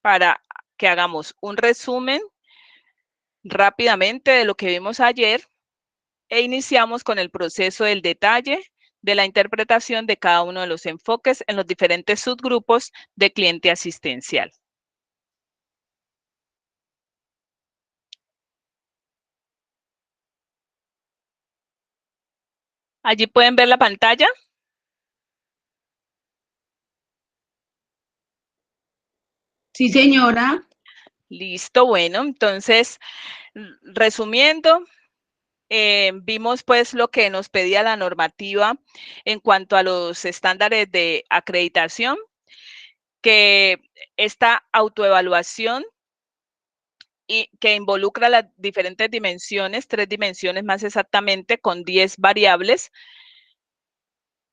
para que hagamos un resumen rápidamente de lo que vimos ayer e iniciamos con el proceso del detalle de la interpretación de cada uno de los enfoques en los diferentes subgrupos de cliente asistencial. Allí pueden ver la pantalla. Sí, señora. Listo, bueno, entonces, resumiendo, vimos pues lo que nos pedía la normativa en cuanto a los estándares de acreditación, que esta autoevaluación y que involucra las diferentes dimensiones, 3 dimensiones más exactamente, con 10 variables,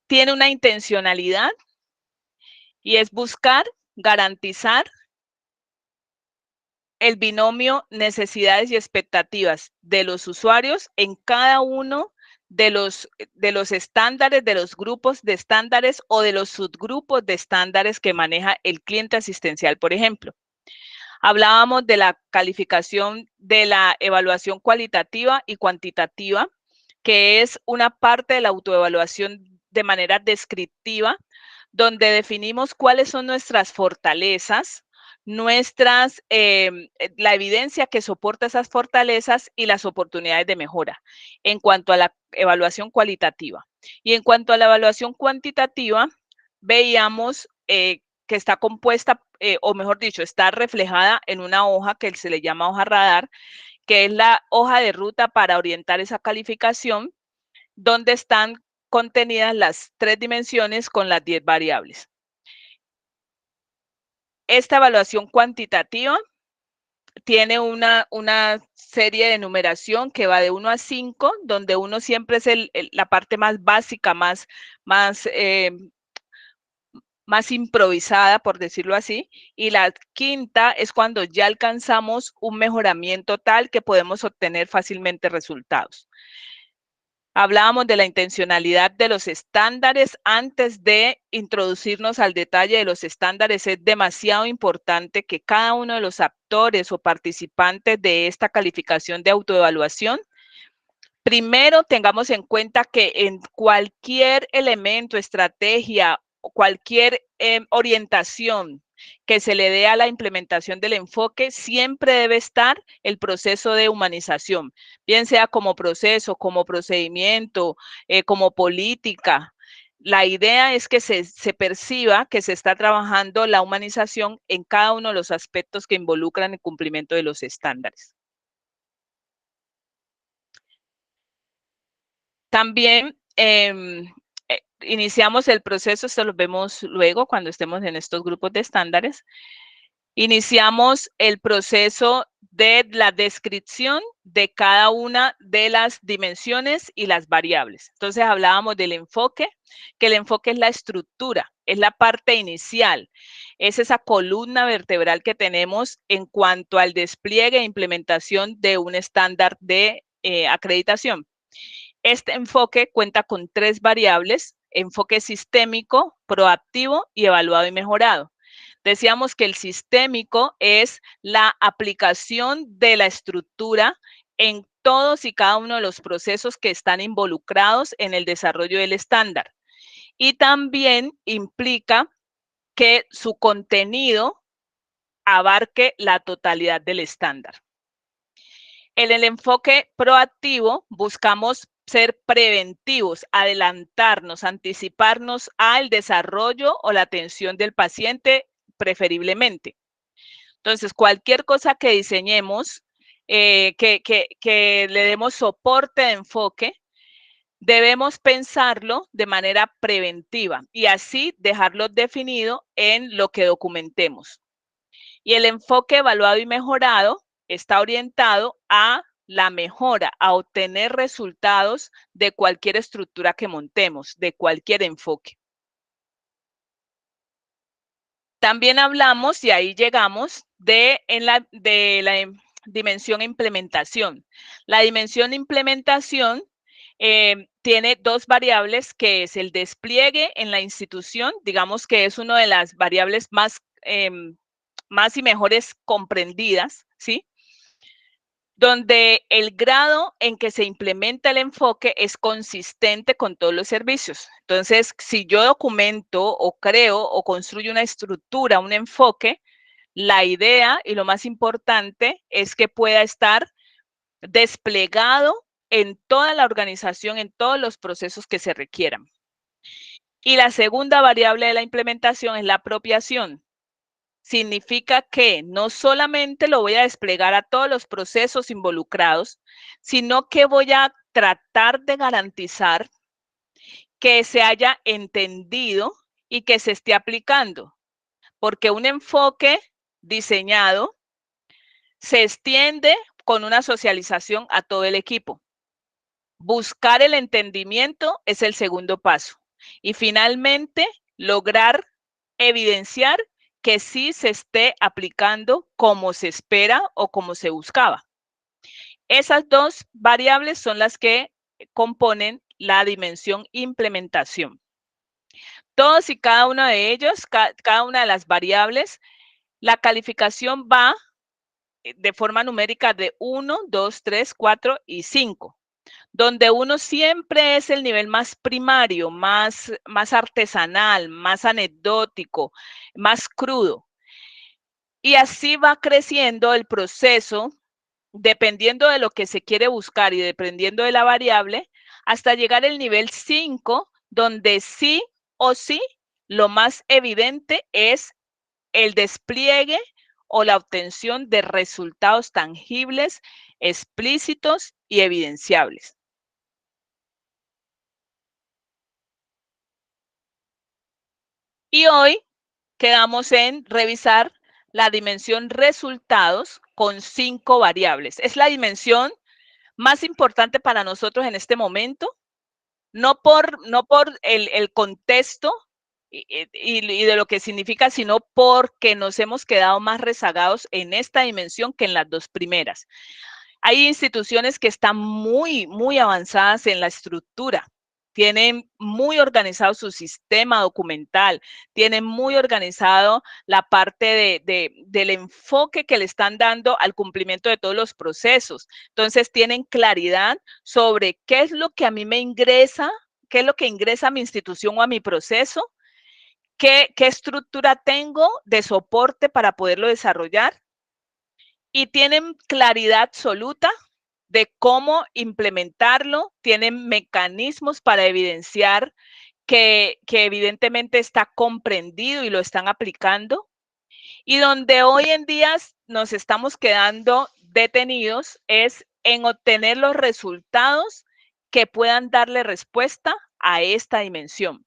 tiene una intencionalidad y es buscar garantizar el binomio necesidades y expectativas de los usuarios en cada uno de los estándares, de los grupos de estándares o de los subgrupos de estándares que maneja el cliente asistencial, por ejemplo. Hablábamos de la calificación de la evaluación cualitativa y cuantitativa, que es una parte de la autoevaluación de manera descriptiva, donde definimos cuáles son nuestras fortalezas, la evidencia que soporta esas fortalezas y las oportunidades de mejora en cuanto a la evaluación cualitativa. Y en cuanto a la evaluación cuantitativa, veíamos que está compuesta, o mejor dicho, está reflejada en una hoja que se le llama hoja radar, que es la hoja de ruta para orientar esa calificación, donde están contenidas las 3 dimensiones con las 10 variables. Esta evaluación cuantitativa tiene una serie de numeración que va de 1 a 5, donde 1 siempre es la parte más básica, más improvisada, por decirlo así, y la quinta es cuando ya alcanzamos un mejoramiento tal que podemos obtener fácilmente resultados. Hablábamos de la intencionalidad de los estándares. Antes de introducirnos al detalle de los estándares, es demasiado importante que cada uno de los actores o participantes de esta calificación de autoevaluación, primero tengamos en cuenta que en cualquier elemento, estrategia o cualquier orientación que se le dé a la implementación del enfoque, siempre debe estar el proceso de humanización, bien sea como proceso, como procedimiento, como política. La idea es que se perciba que se está trabajando la humanización en cada uno de los aspectos que involucran el cumplimiento de los estándares. También iniciamos el proceso, esto lo vemos luego cuando estemos en estos grupos de estándares. Iniciamos el proceso de la descripción de cada una de las dimensiones y las variables. Entonces hablábamos del enfoque, que el enfoque es la estructura, es la parte inicial, es esa columna vertebral que tenemos en cuanto al despliegue e implementación de un estándar de acreditación. Este enfoque cuenta con 3 variables: enfoque sistémico, proactivo y evaluado y mejorado. Decíamos que el sistémico es la aplicación de la estructura en todos y cada uno de los procesos que están involucrados en el desarrollo del estándar. Y también implica que su contenido abarque la totalidad del estándar. En el enfoque proactivo buscamos ser preventivos, adelantarnos, anticiparnos al desarrollo o la atención del paciente preferiblemente. Entonces, cualquier cosa que diseñemos, que le demos soporte de enfoque, debemos pensarlo de manera preventiva y así dejarlo definido en lo que documentemos. Y el enfoque evaluado y mejorado está orientado a la mejora, a obtener resultados de cualquier estructura que montemos, de cualquier enfoque. También hablamos, y ahí llegamos, de la dimensión implementación. La dimensión implementación tiene 2 variables, que es el despliegue en la institución, digamos que es una de las variables más más y mejores comprendidas, ¿sí? Donde el grado en que se implementa el enfoque es consistente con todos los servicios. Entonces, si yo documento o creo o construyo una estructura, un enfoque, la idea y lo más importante es que pueda estar desplegado en toda la organización, en todos los procesos que se requieran. Y la segunda variable de la implementación es la apropiación. Significa que no solamente lo voy a desplegar a todos los procesos involucrados, sino que voy a tratar de garantizar que se haya entendido y que se esté aplicando. Porque un enfoque diseñado se extiende con una socialización a todo el equipo. Buscar el entendimiento es el segundo paso. Y finalmente, lograr evidenciar que sí se esté aplicando como se espera o como se buscaba. Esas dos variables son las que componen la dimensión implementación. Todos y cada uno de ellos, cada una de las variables, la calificación va de forma numérica de 1, 2, 3, 4 y 5. Donde 1 siempre es el nivel más primario, más artesanal, más anecdótico, más crudo. Y así va creciendo el proceso, dependiendo de lo que se quiere buscar y dependiendo de la variable, hasta llegar al nivel 5, donde sí o sí lo más evidente es el despliegue o la obtención de resultados tangibles, explícitos y evidenciables. Y hoy quedamos en revisar la dimensión resultados con 5 variables. Es la dimensión más importante para nosotros en este momento, no por el contexto y de lo que significa, sino porque nos hemos quedado más rezagados en esta dimensión que en las dos primeras. Hay instituciones que están muy avanzadas en la estructura, tienen muy organizado su sistema documental, tienen muy organizado la parte del enfoque que le están dando al cumplimiento de todos los procesos. Entonces, tienen claridad sobre qué es lo que a mí me ingresa, qué es lo que ingresa a mi institución o a mi proceso, qué estructura tengo de soporte para poderlo desarrollar, y tienen claridad absoluta de cómo implementarlo, tienen mecanismos para evidenciar que evidentemente está comprendido y lo están aplicando. Y donde hoy en día nos estamos quedando detenidos es en obtener los resultados que puedan darle respuesta a esta dimensión.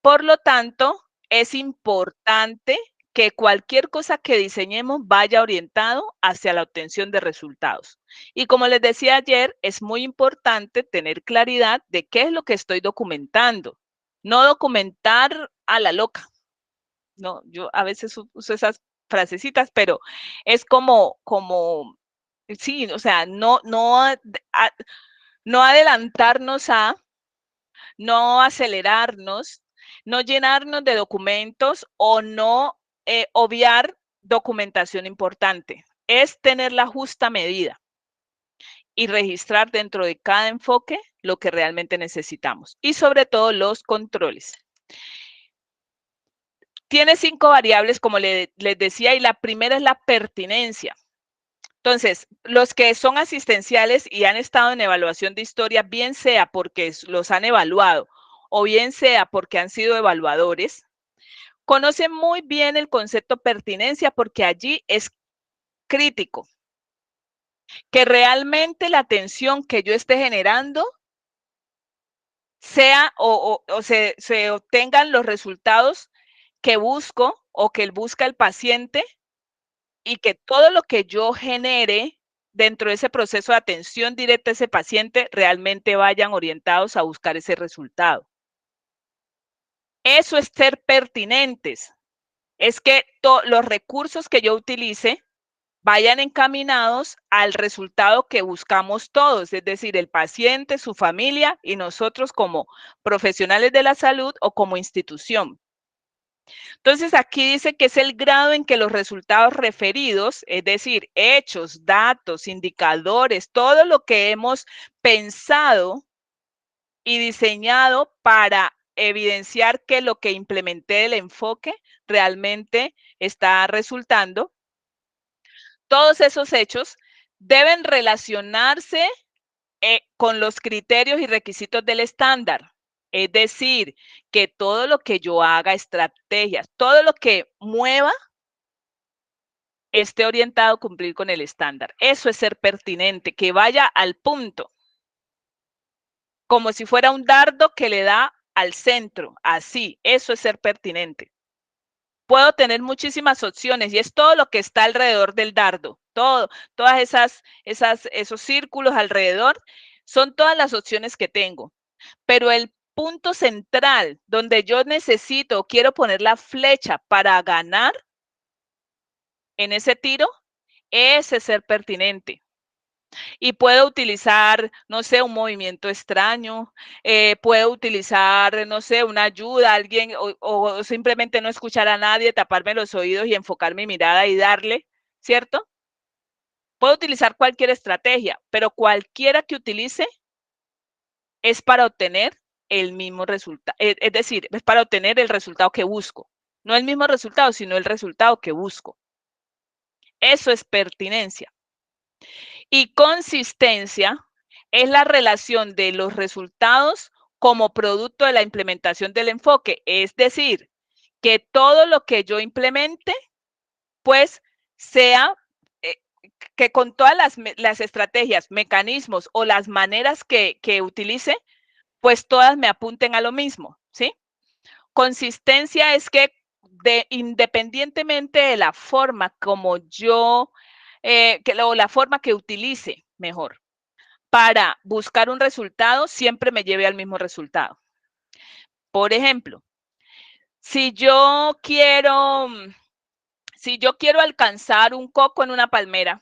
Por lo tanto, es importante que cualquier cosa que diseñemos vaya orientado hacia la obtención de resultados. Y como les decía ayer, es muy importante tener claridad de qué es lo que estoy documentando. No documentar a la loca. No, yo a veces uso esas frasecitas, pero es como sí, o sea, no adelantarnos no acelerarnos, no llenarnos de documentos o no obviar documentación importante. Es tener la justa medida y registrar dentro de cada enfoque lo que realmente necesitamos y sobre todo los controles. Tiene 5 variables, como les decía, y la primera es la pertinencia. Entonces, los que son asistenciales y han estado en evaluación de historia, bien sea porque los han evaluado o bien sea porque han sido evaluadores, conocen muy bien el concepto pertinencia porque allí es crítico que realmente la atención que yo esté generando sea o se obtengan los resultados que busco o que busca el paciente, y que todo lo que yo genere dentro de ese proceso de atención directa a ese paciente realmente vayan orientados a buscar ese resultado. Eso es ser pertinentes. Es que los recursos que yo utilice vayan encaminados al resultado que buscamos todos, es decir, el paciente, su familia y nosotros como profesionales de la salud o como institución. Entonces, aquí dice que es el grado en que los resultados referidos, es decir, hechos, datos, indicadores, todo lo que hemos pensado y diseñado para evidenciar que lo que implementé del enfoque realmente está resultando. Todos esos hechos deben relacionarse con los criterios y requisitos del estándar. Es decir, que todo lo que yo haga, estrategias, todo lo que mueva, esté orientado a cumplir con el estándar. Eso es ser pertinente, que vaya al punto. Como si fuera un dardo que le da al centro, así, eso es ser pertinente. Puedo tener muchísimas opciones y es todo lo que está alrededor del dardo, todas esos círculos alrededor, son todas las opciones que tengo. Pero el punto central donde yo necesito, quiero poner la flecha para ganar en ese tiro, ese es ser pertinente. Y puedo utilizar, no sé, un movimiento extraño, puedo utilizar, no sé, una ayuda a alguien o simplemente no escuchar a nadie, taparme los oídos y enfocar mi mirada y darle, ¿cierto? Puedo utilizar cualquier estrategia, pero cualquiera que utilice es para obtener el mismo resultado, es decir, es para obtener el resultado que busco. No el mismo resultado, sino el resultado que busco. Eso es pertinencia. Y consistencia es la relación de los resultados como producto de la implementación del enfoque. Es decir, que todo lo que yo implemente, pues sea que con todas las estrategias, mecanismos o las maneras que utilice, pues todas me apunten a lo mismo, ¿sí? Consistencia es que independientemente de la forma como yo, o la forma que utilice, mejor, para buscar un resultado, siempre me lleve al mismo resultado. Por ejemplo, si yo quiero alcanzar un coco en una palmera,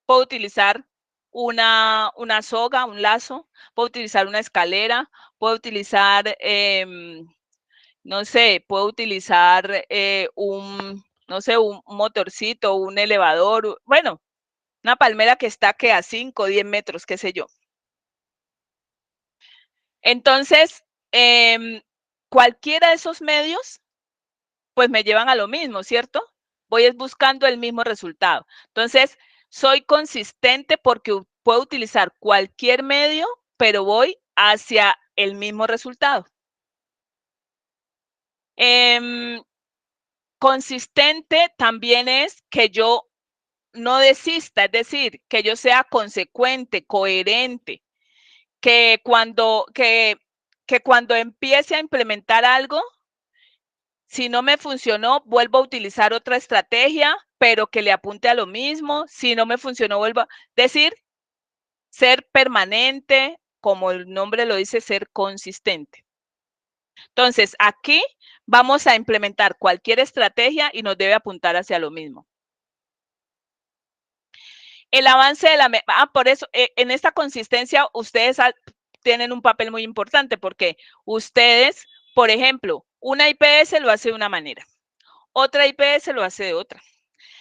puedo utilizar una soga, un lazo, puedo utilizar una escalera, puedo utilizar, no sé, puedo utilizar no sé, un motorcito, un elevador, bueno, una palmera que está que a 5 o 10 metros, qué sé yo. Entonces, cualquiera de esos medios, pues me llevan a lo mismo, ¿cierto? Voy buscando el mismo resultado. Entonces, soy consistente porque puedo utilizar cualquier medio, pero voy hacia el mismo resultado. Consistente también es que yo no desista, es decir, que yo sea consecuente, coherente, que cuando empiece a implementar algo, si no me funcionó, vuelvo a utilizar otra estrategia, pero que le apunte a lo mismo. Si no me funcionó, vuelvo a decir, ser permanente, como el nombre lo dice, ser consistente. Entonces, aquí vamos a implementar cualquier estrategia y nos debe apuntar hacia lo mismo. El avance de por eso, en esta consistencia, ustedes tienen un papel muy importante porque ustedes, por ejemplo, una IPS lo hace de una manera, otra IPS lo hace de otra,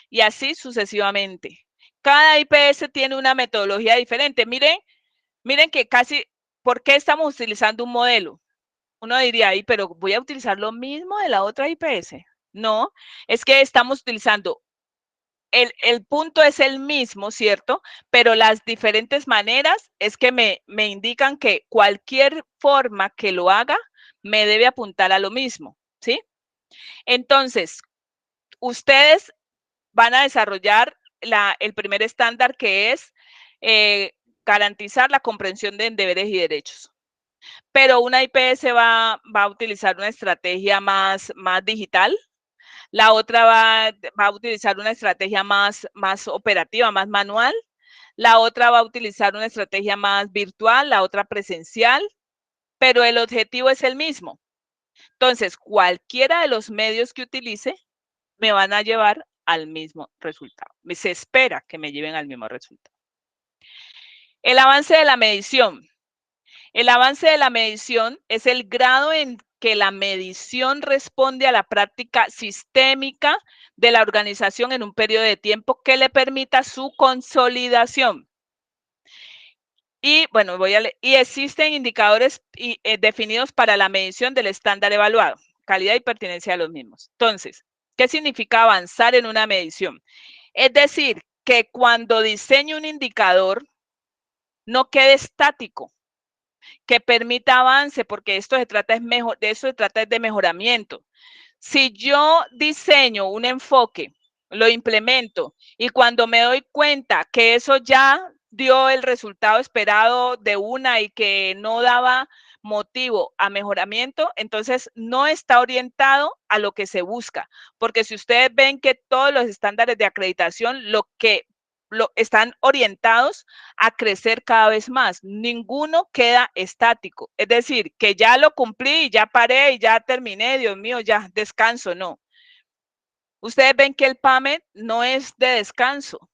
y así sucesivamente. Cada IPS tiene una metodología diferente. Miren que casi, ¿por qué estamos utilizando un modelo? Uno diría, pero voy a utilizar lo mismo de la otra IPS. No, es que estamos utilizando el punto es el mismo, ¿cierto? Pero las diferentes maneras es que me indican que cualquier forma que lo haga me debe apuntar a lo mismo, ¿sí? Entonces, ustedes van a desarrollar el primer estándar, que es garantizar la comprensión de deberes y derechos. Pero una IPS va a utilizar una estrategia más digital. La otra va a utilizar una estrategia más operativa, más manual. La otra va a utilizar una estrategia más virtual, la otra presencial, pero el objetivo es el mismo. Entonces, cualquiera de los medios que utilice me van a llevar al mismo resultado. Se espera que me lleven al mismo resultado. El avance de la medición. El avance de la medición es el grado en que la medición responde a la práctica sistémica de la organización en un periodo de tiempo que le permita su consolidación. Y bueno, y existen indicadores definidos para la medición del estándar evaluado, calidad y pertinencia de los mismos. Entonces, ¿qué significa avanzar en una medición? Es decir, que cuando diseño un indicador, no quede estático, que permita avance, porque esto se trata de eso se trata de mejoramiento. Si yo diseño un enfoque, lo implemento y cuando me doy cuenta que eso ya dio el resultado esperado de una y que no daba motivo a mejoramiento, entonces no está orientado a lo que se busca. Porque si ustedes ven que todos los estándares de acreditación están orientados a crecer cada vez más. Ninguno queda estático. Es decir, que ya lo cumplí, ya paré y ya terminé, Dios mío, ya descanso, no. Ustedes ven que el PAMED no es de descanso,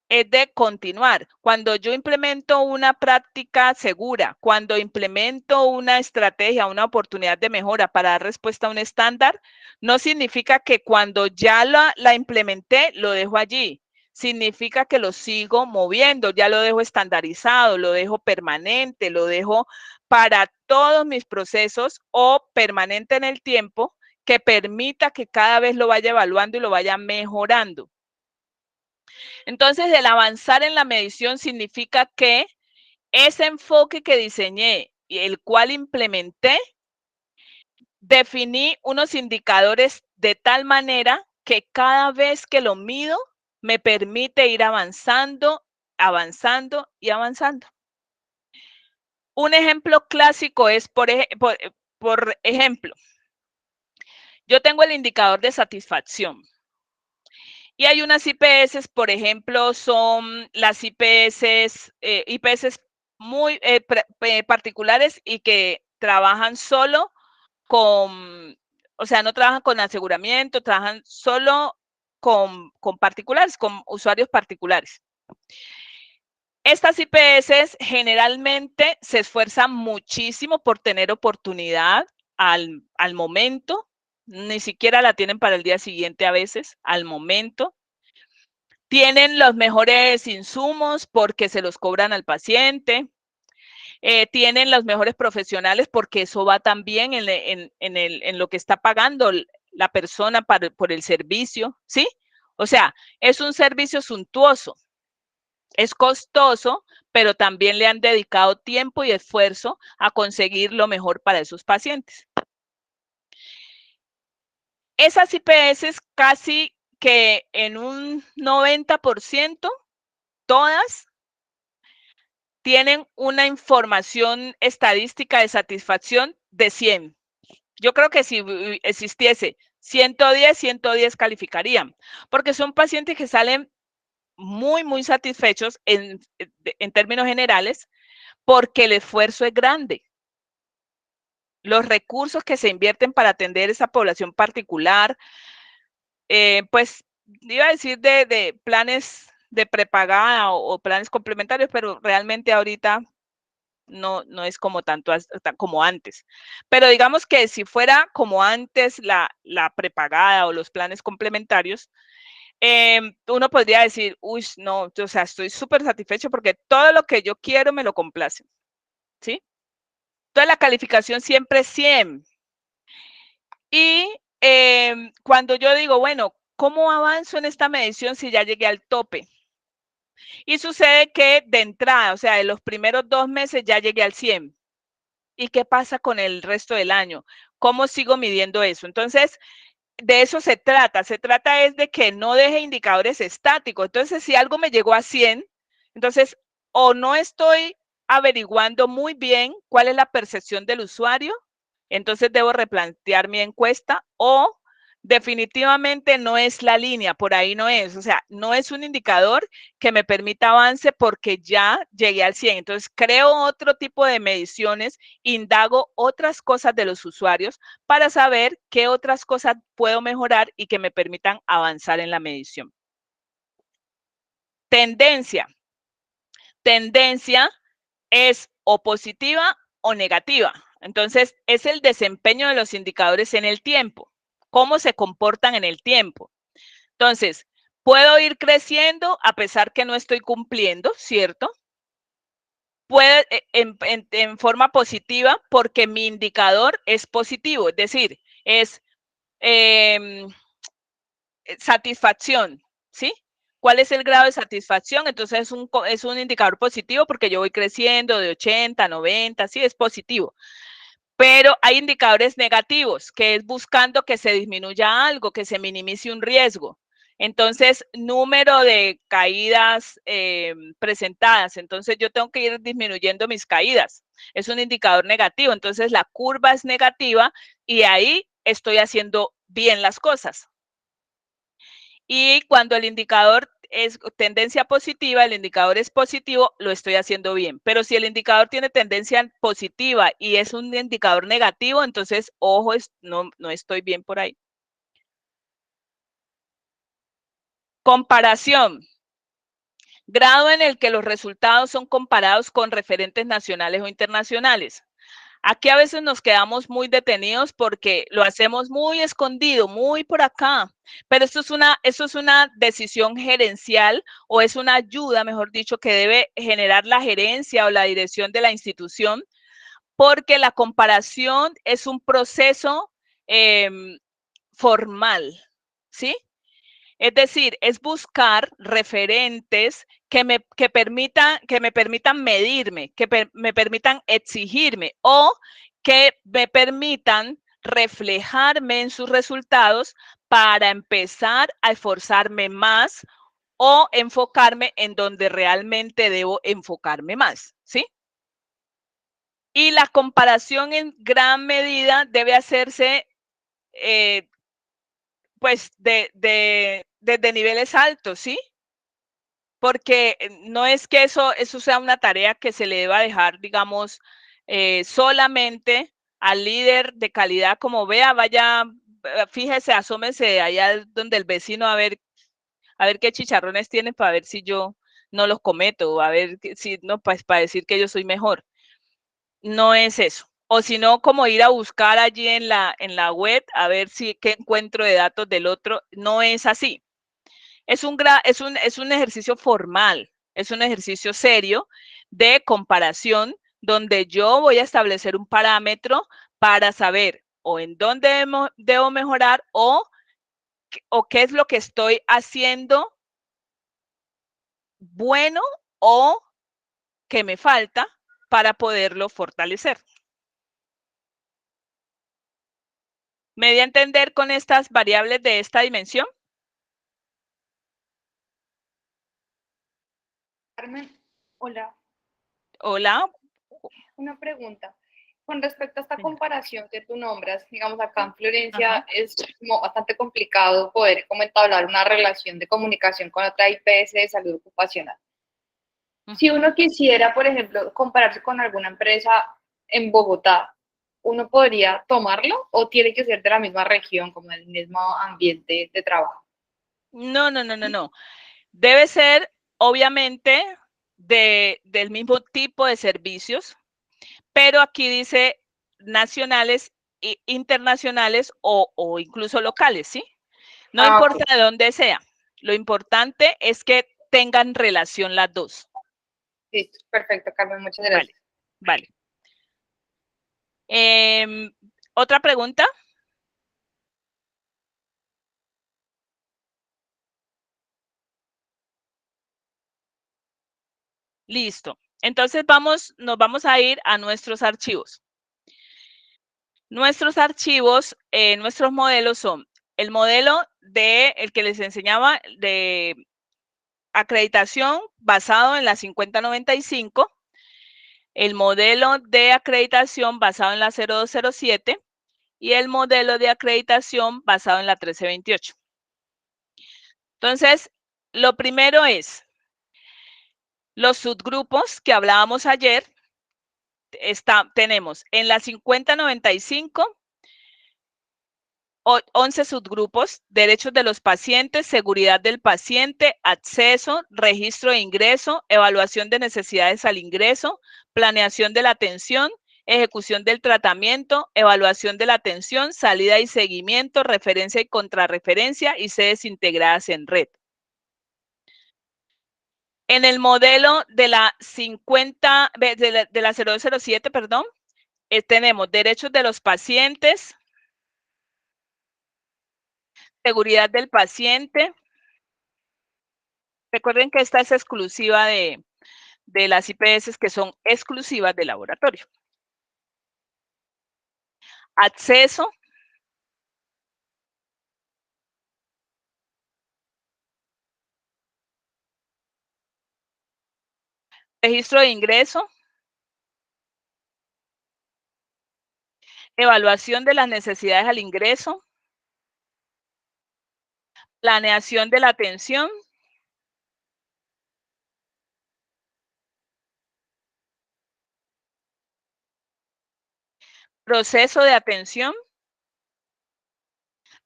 es de continuar. Cuando yo implemento una práctica segura, cuando implemento una estrategia, una oportunidad de mejora para dar respuesta a un estándar, no significa que cuando ya la implementé, lo dejo allí. Significa que lo sigo moviendo, ya lo dejo estandarizado, lo dejo permanente, lo dejo para todos mis procesos o permanente en el tiempo que permita que cada vez lo vaya evaluando y lo vaya mejorando. Entonces, el avanzar en la medición significa que ese enfoque que diseñé y el cual implementé, definí unos indicadores de tal manera que cada vez que lo mido, me permite ir avanzando, avanzando y avanzando. Un ejemplo clásico es, por ejemplo, yo tengo el indicador de satisfacción. Y hay unas IPS, por ejemplo, son las IPS muy particulares y que trabajan solo con, o sea, no trabajan con aseguramiento, trabajan solo con particulares, con usuarios particulares. Estas IPS generalmente se esfuerzan muchísimo por tener oportunidad al momento, ni siquiera la tienen para el día siguiente a veces, al momento. Tienen los mejores insumos porque se los cobran al paciente. Tienen los mejores profesionales porque eso va también en lo que está pagando la persona por el servicio, ¿sí? O sea, es un servicio suntuoso, es costoso, pero también le han dedicado tiempo y esfuerzo a conseguir lo mejor para esos pacientes. Esas IPS casi que en un 90%, todas tienen una información estadística de satisfacción de 100. Yo creo que si existiese 110, 110 calificarían, porque son pacientes que salen muy, muy satisfechos en términos generales, porque el esfuerzo es grande. Los recursos que se invierten para atender esa población particular, pues iba a decir de planes de prepagada o planes complementarios, pero realmente ahorita no es como tanto como antes. Pero digamos que si fuera como antes la prepagada o los planes complementarios, uno podría decir, uy, no, o sea, estoy súper satisfecho porque todo lo que yo quiero me lo complace, ¿sí? Entonces la calificación siempre es 100. Y cuando yo digo, bueno, ¿cómo avanzo en esta medición si ya llegué al tope? Y sucede que de entrada, o sea, de los primeros 2 meses ya llegué al 100. ¿Y qué pasa con el resto del año? ¿Cómo sigo midiendo eso? Entonces, de eso se trata es de que no deje indicadores estáticos. Entonces, si algo me llegó a 100, entonces, o no estoy averiguando muy bien cuál es la percepción del usuario, entonces debo replantear mi encuesta, o definitivamente no es la línea, por ahí no es, o sea, no es un indicador que me permita avance porque ya llegué al 100. Entonces, creo otro tipo de mediciones, indago otras cosas de los usuarios para saber qué otras cosas puedo mejorar y que me permitan avanzar en la medición. Tendencia. Tendencia es o positiva o negativa. Entonces, es el desempeño de los indicadores en el tiempo, cómo se comportan en el tiempo. Entonces, puedo ir creciendo a pesar que no estoy cumpliendo, ¿cierto? Puede en forma positiva porque mi indicador es positivo, es decir, es satisfacción, ¿sí? ¿Cuál es el grado de satisfacción? Entonces es un indicador positivo porque yo voy creciendo de 80, 90, sí, es positivo. Pero hay indicadores negativos, que es buscando que se disminuya algo, que se minimice un riesgo. Entonces, número de caídas presentadas. Entonces, yo tengo que ir disminuyendo mis caídas. Es un indicador negativo. Entonces, la curva es negativa y ahí estoy haciendo bien las cosas. Y cuando el indicador es tendencia positiva, el indicador es positivo, lo estoy haciendo bien. Pero si el indicador tiene tendencia positiva y es un indicador negativo, entonces, ojo, no estoy bien por ahí. Comparación. Grado en el que los resultados son comparados con referentes nacionales o internacionales. Aquí a veces nos quedamos muy detenidos porque lo hacemos muy escondido, muy por acá, pero esto es una decisión gerencial o es una ayuda, mejor dicho, que debe generar la gerencia o la dirección de la institución, porque la comparación es un proceso formal, ¿sí? Es decir, es buscar referentes que me permitan medirme, que me permitan exigirme o que me permitan reflejarme en sus resultados para empezar a esforzarme más o enfocarme en donde realmente debo enfocarme más, ¿sí? Y la comparación en gran medida debe hacerse pues desde niveles altos, ¿sí? Porque no es que eso sea una tarea que se le deba dejar, digamos, solamente al líder de calidad, como vea, vaya, fíjese, asómese allá donde el vecino a ver qué chicharrones tiene para ver si yo no los cometo, a ver si no, pues para decir que yo soy mejor. No es eso. O si no, como ir a buscar allí en la web a ver si qué encuentro de datos del otro. No es así. Es un ejercicio formal, es un ejercicio serio de comparación donde yo voy a establecer un parámetro para saber o en dónde debo mejorar o qué es lo que estoy haciendo bueno o que me falta para poderlo fortalecer. ¿Me di a entender con estas variables de esta dimensión? Carmen, hola. Hola. Una pregunta. Con respecto a esta comparación que tú nombras, digamos acá en Florencia es como bastante complicado poder como entablar una relación de comunicación con otra IPS de salud ocupacional. Si uno quisiera, por ejemplo, compararse con alguna empresa en Bogotá, ¿uno podría tomarlo o tiene que ser de la misma región, como del mismo ambiente de trabajo? No, no, no, no, no. Debe ser, obviamente, del mismo tipo de servicios, pero aquí dice nacionales, internacionales o incluso locales, ¿sí? No importa de dónde sea. Lo importante es que tengan relación las dos. Listo, perfecto, Carmen, muchas gracias. Vale. ¿Otra pregunta? Listo. Entonces nos vamos a ir a nuestros archivos. Nuestros archivos, nuestros modelos son el modelo el que les enseñaba de acreditación basado en la 5095, el modelo de acreditación basado en la 0207 y el modelo de acreditación basado en la 1328. Entonces, lo primero es los subgrupos que hablábamos ayer. Tenemos en la 5095 11 subgrupos: derechos de los pacientes, seguridad del paciente, acceso, registro de ingreso, evaluación de necesidades al ingreso, planeación de la atención ejecución del tratamiento, evaluación de la atención, salida y seguimiento, referencia y contrarreferencia y sedes integradas en red. En el modelo de la 007, perdón, tenemos derechos de los pacientes, seguridad del paciente. Recuerden que esta es exclusiva de las IPS que son exclusivas del laboratorio. Acceso. Registro de ingreso. Evaluación de las necesidades al ingreso. Planeación de la atención. Proceso de atención.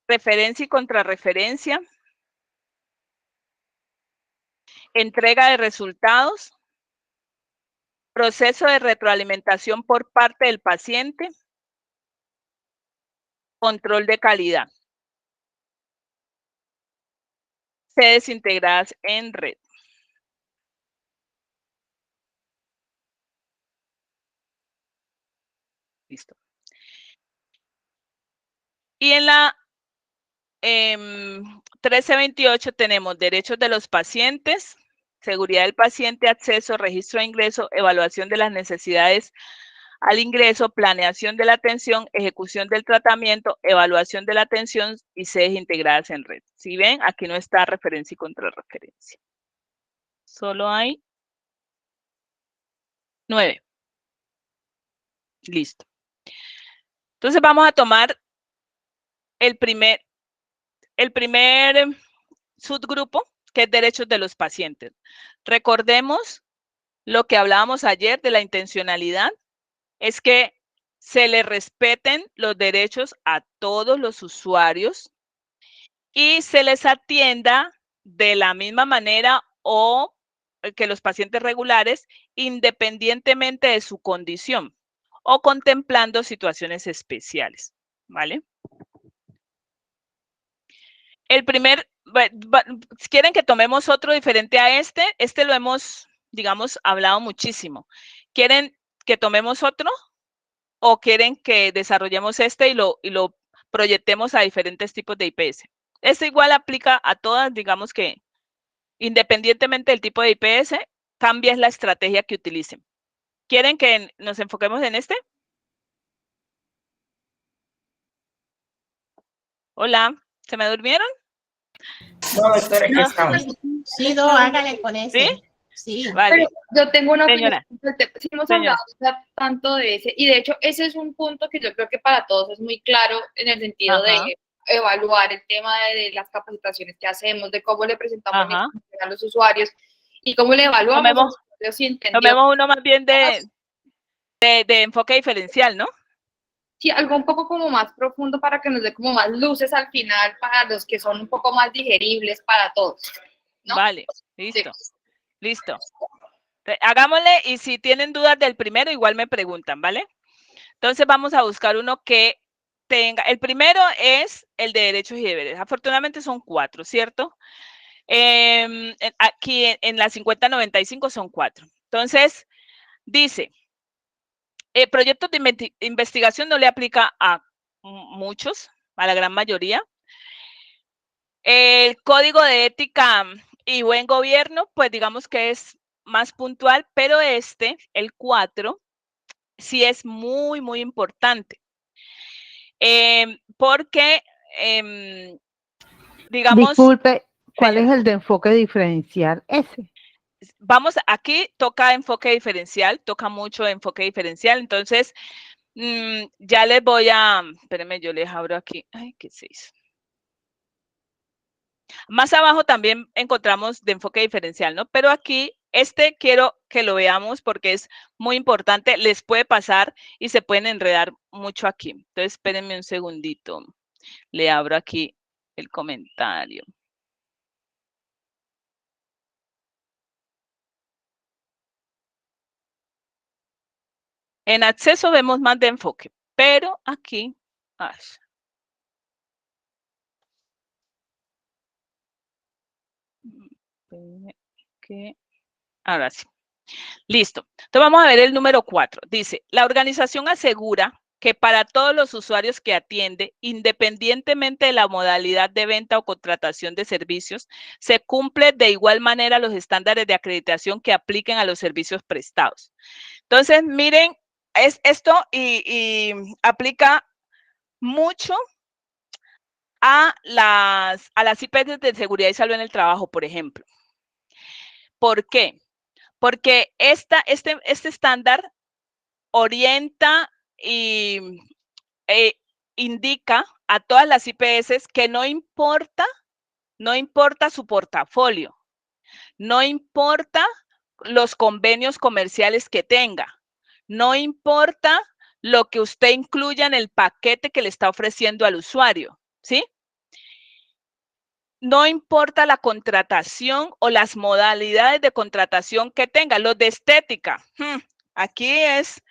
Referencia y contrarreferencia. Entrega de resultados. Proceso de retroalimentación por parte del paciente. Control de calidad. Sedes integradas en red. Listo. Y en la 1328 tenemos derechos de los pacientes, seguridad del paciente, acceso, registro de ingreso, evaluación de las necesidades al ingreso, planeación de la atención, ejecución del tratamiento, evaluación de la atención y sedes integradas en red. Si ven, aquí no está referencia y contrarreferencia. Solo hay 9. Listo. Entonces vamos a tomar el primer subgrupo, que es derechos de los pacientes. Recordemos lo que hablábamos ayer de la intencionalidad, es que se le respeten los derechos a todos los usuarios y se les atienda de la misma manera o que los pacientes regulares, independientemente de su condición o contemplando situaciones especiales, ¿vale? El primer, ¿quieren que tomemos otro diferente a este? Este lo hemos, digamos, hablado muchísimo. ¿Quieren que tomemos otro? ¿O quieren que desarrollemos este y lo proyectemos a diferentes tipos de IPS? Este igual aplica a todas, digamos que independientemente del tipo de IPS, cambia la estrategia que utilicen. ¿Quieren que nos enfoquemos en este? Hola, ¿se me durmieron? No, doctora, aquí estamos. Sí, hágale con ese. ¿Sí? Sí. Vale. Pero yo tengo una Señora. opinión. Sí hemos Señora. hablado tanto de ese, y de hecho ese es un punto que yo creo que para todos es muy claro en el sentido Ajá. de evaluar el tema de las capacitaciones que hacemos, de cómo le presentamos la Ajá. información a los usuarios y cómo le evaluamos. Tomemos uno más bien de enfoque diferencial, ¿no? Sí, algo un poco como más profundo para que nos dé como más luces al final para los que son un poco más digeribles para todos, ¿no? Vale, listo, Sí. listo. Hagámosle y si tienen dudas del primero, igual me preguntan, ¿vale? Entonces vamos a buscar uno que tenga, el primero es el de derechos y deberes. Afortunadamente son 4, ¿cierto? Aquí en la 5095 son 4. Entonces, dice, proyectos de investigación no le aplica a muchos, a la gran mayoría. El código de ética y buen gobierno, pues digamos que es más puntual, pero el 4, sí es muy, muy importante. Porque, digamos... Disculpe, ¿cuál señora, es el de enfoque diferencial? Ese. Vamos, aquí toca enfoque diferencial, toca mucho enfoque diferencial, entonces ya les voy a... Espérenme, yo les abro aquí. Ay, ¿qué se hizo? Más abajo también encontramos de enfoque diferencial, ¿no? Pero aquí, quiero que lo veamos porque es muy importante, les puede pasar y se pueden enredar mucho aquí. Entonces, espérenme un segundito. Le abro aquí el comentario. En acceso vemos más de enfoque, pero aquí, ahora sí. Listo. Entonces vamos a ver el número 4. Dice, la organización asegura que para todos los usuarios que atiende, independientemente de la modalidad de venta o contratación de servicios, se cumple de igual manera los estándares de acreditación que apliquen a los servicios prestados. Entonces, miren, es esto y aplica mucho a las IPs de seguridad y salud en el trabajo, por ejemplo. ¿Por qué? Porque este estándar orienta y indica a todas las IPS que no importa su portafolio, no importa los convenios comerciales que tenga, no importa lo que usted incluya en el paquete que le está ofreciendo al usuario, ¿sí? No importa la contratación o las modalidades de contratación que tenga, los de estética. Aquí es,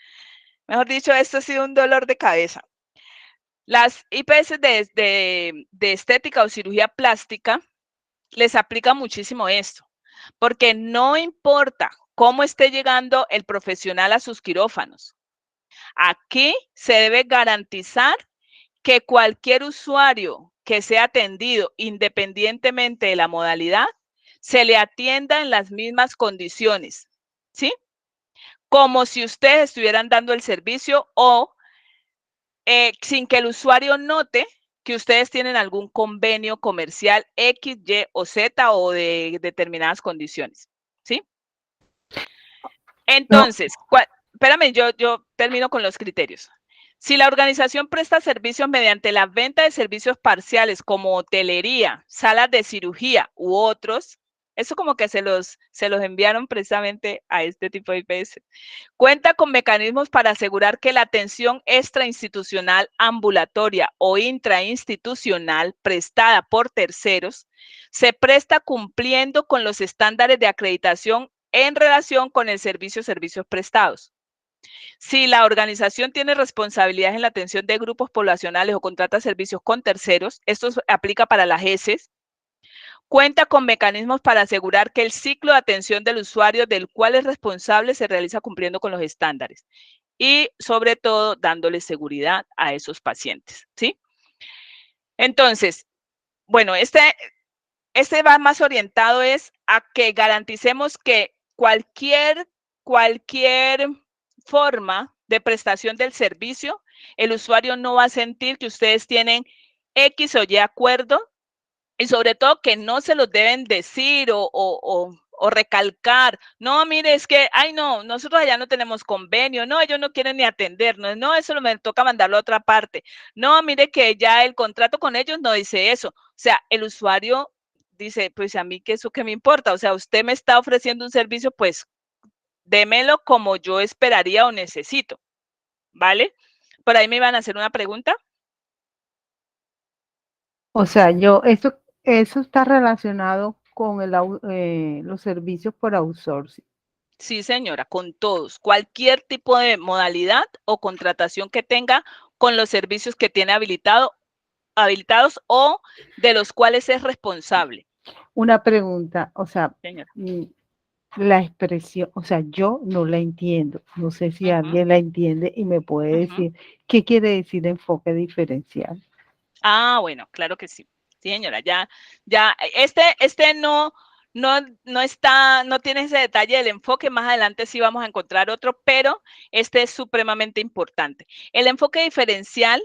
mejor dicho, esto ha sido un dolor de cabeza. Las IPS de estética o cirugía plástica les aplica muchísimo esto, porque no importa cómo esté llegando el profesional a sus quirófanos. Aquí se debe garantizar que cualquier usuario que sea atendido independientemente de la modalidad, se le atienda en las mismas condiciones, ¿sí? Como si ustedes estuvieran dando el servicio o sin que el usuario note que ustedes tienen algún convenio comercial X, Y o Z o de determinadas condiciones, ¿sí? Entonces, espérame, yo termino con los criterios. Si la organización presta servicios mediante la venta de servicios parciales como hotelería, salas de cirugía u otros, eso como que se los enviaron precisamente a este tipo de IPS. Cuenta con mecanismos para asegurar que la atención extrainstitucional, ambulatoria o intrainstitucional prestada por terceros se presta cumpliendo con los estándares de acreditación en relación con el servicios prestados. Si la organización tiene responsabilidades en la atención de grupos poblacionales o contrata servicios con terceros, esto aplica para las ESES, cuenta con mecanismos para asegurar que el ciclo de atención del usuario del cual es responsable se realiza cumpliendo con los estándares y, sobre todo, dándole seguridad a esos pacientes, ¿sí? Entonces, bueno, este va más orientado es a que garanticemos que cualquier forma de prestación del servicio, el usuario no va a sentir que ustedes tienen X o Y acuerdo y sobre todo que no se los deben decir o recalcar. No, mire, es que, ay, no, nosotros allá no tenemos convenio, no, ellos no quieren ni atendernos, no, eso me toca mandarlo a otra parte. No, mire que ya el contrato con ellos no dice eso. O sea, el usuario dice, pues a mí que eso que me importa, o sea, usted me está ofreciendo un servicio, pues démelo como yo esperaría o necesito, ¿vale? Por ahí me iban a hacer una pregunta. O sea, eso está relacionado con los servicios por outsourcing. Sí, señora, con todos. Cualquier tipo de modalidad o contratación que tenga con los servicios que tiene habilitados o de los cuales es responsable. Una pregunta, o sea, señora, la expresión, o sea, yo no la entiendo. No sé si alguien la entiende y me puede decir qué quiere decir enfoque diferencial. Ah, bueno, claro que sí. Sí, señora, ya, este no tiene ese detalle del enfoque, más adelante sí vamos a encontrar otro, pero este es supremamente importante. El enfoque diferencial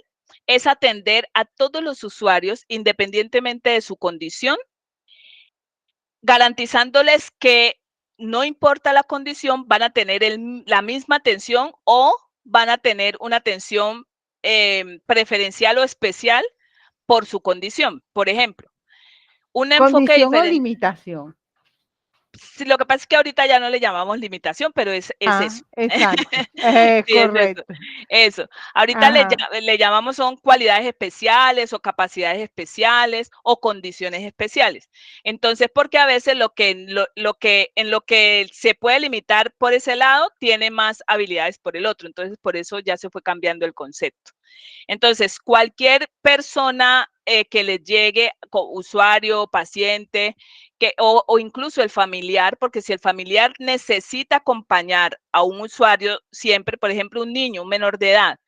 es atender a todos los usuarios independientemente de su condición, garantizándoles que no importa la condición, van a tener la misma atención o van a tener una atención preferencial o especial por su condición. Por ejemplo, un enfoque ¿Condición o diferente. limitación? sí, lo que pasa es que ahorita ya no le llamamos limitación, pero es eso. Exacto, Sí, es correcto. eso. Ahorita Ajá. le llamamos son cualidades especiales o capacidades especiales o condiciones especiales. Entonces, porque a veces en lo que se puede limitar por ese lado, tiene más habilidades por el otro. Entonces, por eso ya se fue cambiando el concepto. Entonces, cualquier persona que les llegue, usuario, paciente, o incluso el familiar, porque si el familiar necesita acompañar a un usuario siempre, por ejemplo, un niño, un menor de edad,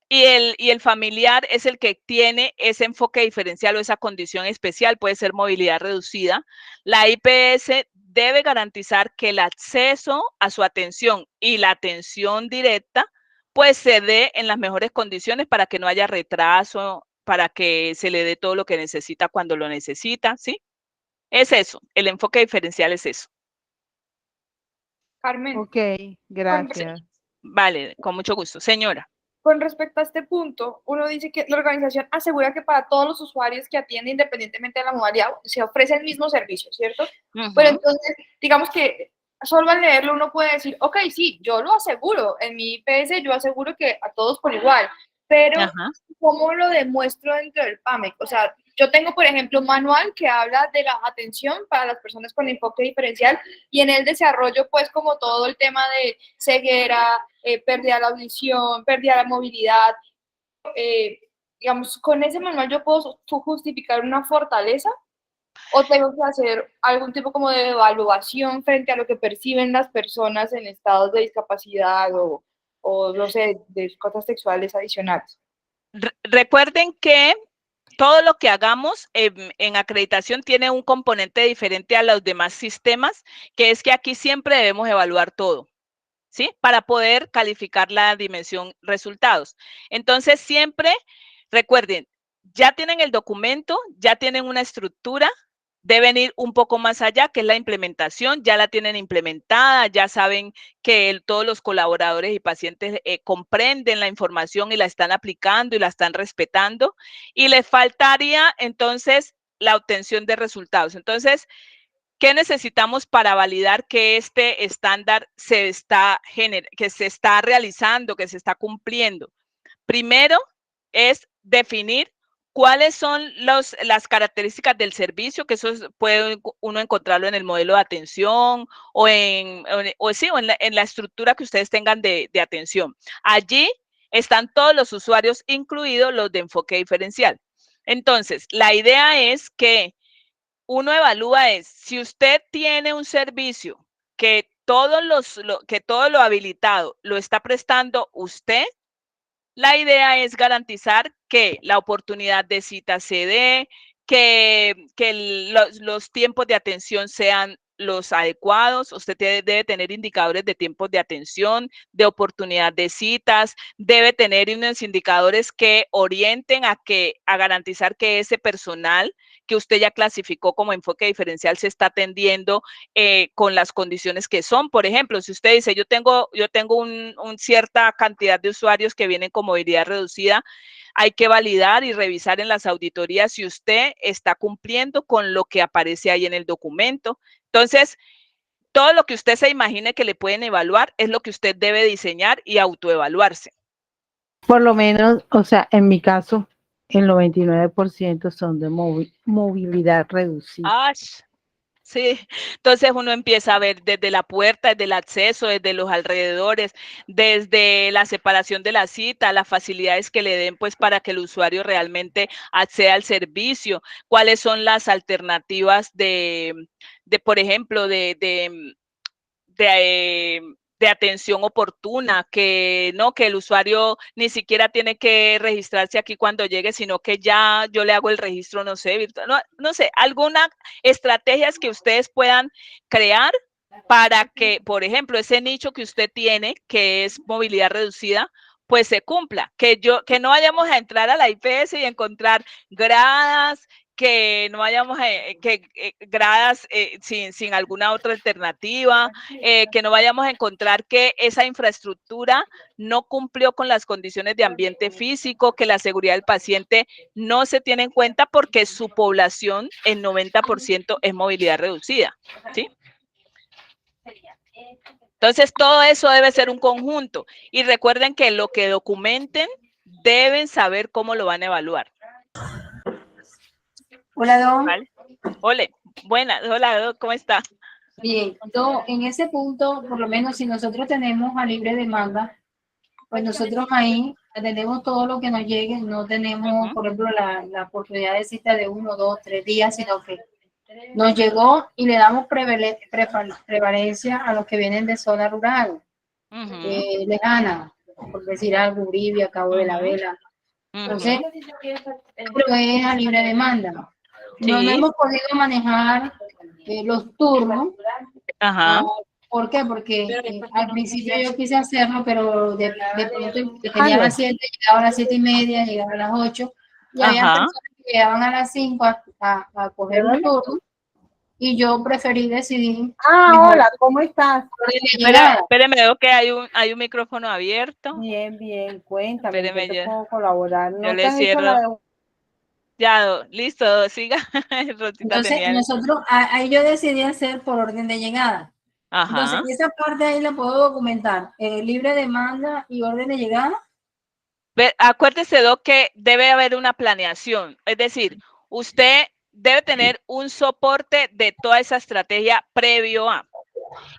y el familiar es el que tiene ese enfoque diferencial o esa condición especial, puede ser movilidad reducida, la IPS debe garantizar que el acceso a su atención y la atención directa pues se dé en las mejores condiciones para que no haya retraso, para que se le dé todo lo que necesita cuando lo necesita, ¿sí? Es eso, el enfoque diferencial es eso. Carmen. Ok, gracias. Vale, con mucho gusto. Señora. Con respecto a este punto, uno dice que la organización asegura que para todos los usuarios que atiende, independientemente de la modalidad, se ofrece el mismo servicio, ¿cierto? Pero entonces, digamos que solo al leerlo uno puede decir, ok, sí, yo lo aseguro, en mi IPS yo aseguro que a todos por igual, pero ¿cómo lo demuestro dentro del PAMEC? O sea, yo tengo, por ejemplo, un manual que habla de la atención para las personas con enfoque diferencial y en el desarrollo, pues, como todo el tema de ceguera, pérdida de la audición, pérdida de la movilidad. Digamos, ¿con ese manual yo puedo justificar una fortaleza? ¿O tengo que hacer algún tipo como de evaluación frente a lo que perciben las personas en estados de discapacidad o no sé, de cosas sexuales adicionales? Recuerden que todo lo que hagamos en acreditación tiene un componente diferente a los demás sistemas, que es que aquí siempre debemos evaluar todo, ¿sí? Para poder calificar la dimensión resultados. Entonces, siempre recuerden, ya tienen el documento, ya tienen una estructura, deben ir un poco más allá, que es la implementación, ya la tienen implementada, ya saben que todos los colaboradores y pacientes comprenden la información y la están aplicando y la están respetando, y les faltaría entonces la obtención de resultados. Entonces, ¿qué necesitamos para validar que este estándar que se está realizando, que se está cumpliendo? Primero es definir cuáles son las características del servicio, que eso puede uno encontrarlo en el modelo de atención o en la estructura que ustedes tengan de atención. Allí están todos los usuarios, incluidos los de enfoque diferencial. Entonces, la idea es que uno evalúa si usted tiene un servicio que todo lo habilitado lo está prestando usted. La idea es garantizar que la oportunidad de cita se dé, que los tiempos de atención sean los adecuados. Usted debe tener indicadores de tiempos de atención, de oportunidad de citas, debe tener unos indicadores que orienten a garantizar que ese personal que usted ya clasificó como enfoque diferencial se está atendiendo con las condiciones que son. Por ejemplo, si usted dice, yo tengo cierta cantidad de usuarios que vienen con movilidad reducida, hay que validar y revisar en las auditorías si usted está cumpliendo con lo que aparece ahí en el documento. Entonces, todo lo que usted se imagine que le pueden evaluar es lo que usted debe diseñar y autoevaluarse. Por lo menos, o sea, en mi caso, el 99% son de movilidad reducida. Sí, entonces uno empieza a ver desde la puerta, desde el acceso, desde los alrededores, desde la separación de la cita, las facilidades que le den pues para que el usuario realmente acceda al servicio, cuáles son las alternativas por ejemplo, de atención oportuna, que el usuario ni siquiera tiene que registrarse aquí cuando llegue, sino que ya yo le hago el registro, no sé, virtual, no sé, algunas estrategias que ustedes puedan crear para que, por ejemplo, ese nicho que usted tiene, que es movilidad reducida, pues se cumpla, que no vayamos a entrar a la IPS y encontrar gradas, que no vayamos gradas sin alguna otra alternativa, que no vayamos a encontrar que esa infraestructura no cumplió con las condiciones de ambiente físico, que la seguridad del paciente no se tiene en cuenta porque su población, el 90% es movilidad reducida, ¿sí? Entonces, todo eso debe ser un conjunto. Y recuerden que lo que documenten deben saber cómo lo van a evaluar. Hola, Don. ¿Vale? Hola, buenas, hola, Doc, ¿cómo está? Bien, Don, en ese punto, por lo menos si nosotros tenemos a libre demanda, pues nosotros ahí atendemos todo lo que nos llegue, no tenemos, por ejemplo, la oportunidad de cita de 1, 2, 3 días, sino que nos llegó y le damos prevalencia a los que vienen de zona rural, lejana, por decir algo, Uribia, Cabo de la Vela. Entonces, pero es a libre demanda. No hemos podido manejar los turnos. ¿Por qué? Porque al principio yo quise hacerlo, pero de pronto tenía a las 7, llegaba a las 7:30, llegaba a las 8, y había personas que llegaban a las 5 a coger un turno, y yo preferí decidir. Hola, ¿cómo estás? Espéreme, veo que hay un micrófono abierto. Bien, cuéntame, Espéreme, ¿en qué te puedo colaborar? yo ¿No le te han hecho la cierro. Ya, listo, siga. Entonces, nosotros, ahí yo decidí hacer por orden de llegada. Entonces, esa parte ahí la puedo documentar. Libre demanda y orden de llegada. Acuérdese, Doc, que debe haber una planeación. Es decir, usted debe tener un soporte de toda esa estrategia previo a.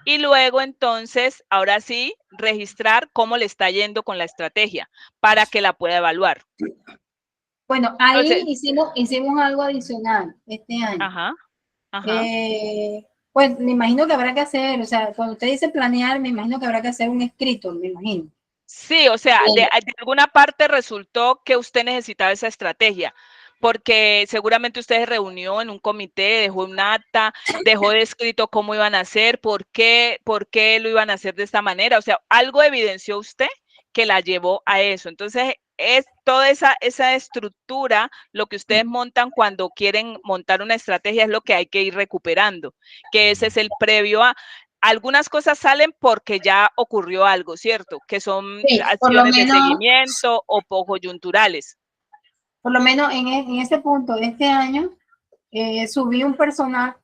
Y luego, entonces, ahora sí, registrar cómo le está yendo con la estrategia para que la pueda evaluar. Bueno, ahí hicimos algo adicional este año. Pues me imagino que habrá que hacer, o sea, cuando usted dice planear, me imagino que habrá que hacer un escrito, me imagino. Sí, o sea, de alguna parte resultó que usted necesitaba esa estrategia, porque seguramente usted se reunió en un comité, dejó un acta, dejó escrito cómo iban a hacer, por qué lo iban a hacer de esta manera, o sea, algo evidenció usted que la llevó a eso. Entonces, es toda esa estructura, lo que ustedes montan cuando quieren montar una estrategia es lo que hay que ir recuperando, que ese es el previo a. Algunas cosas salen porque ya ocurrió algo, ¿cierto? Que son acciones de seguimiento o coyunturales. Por lo menos en este punto de este año, subí un personal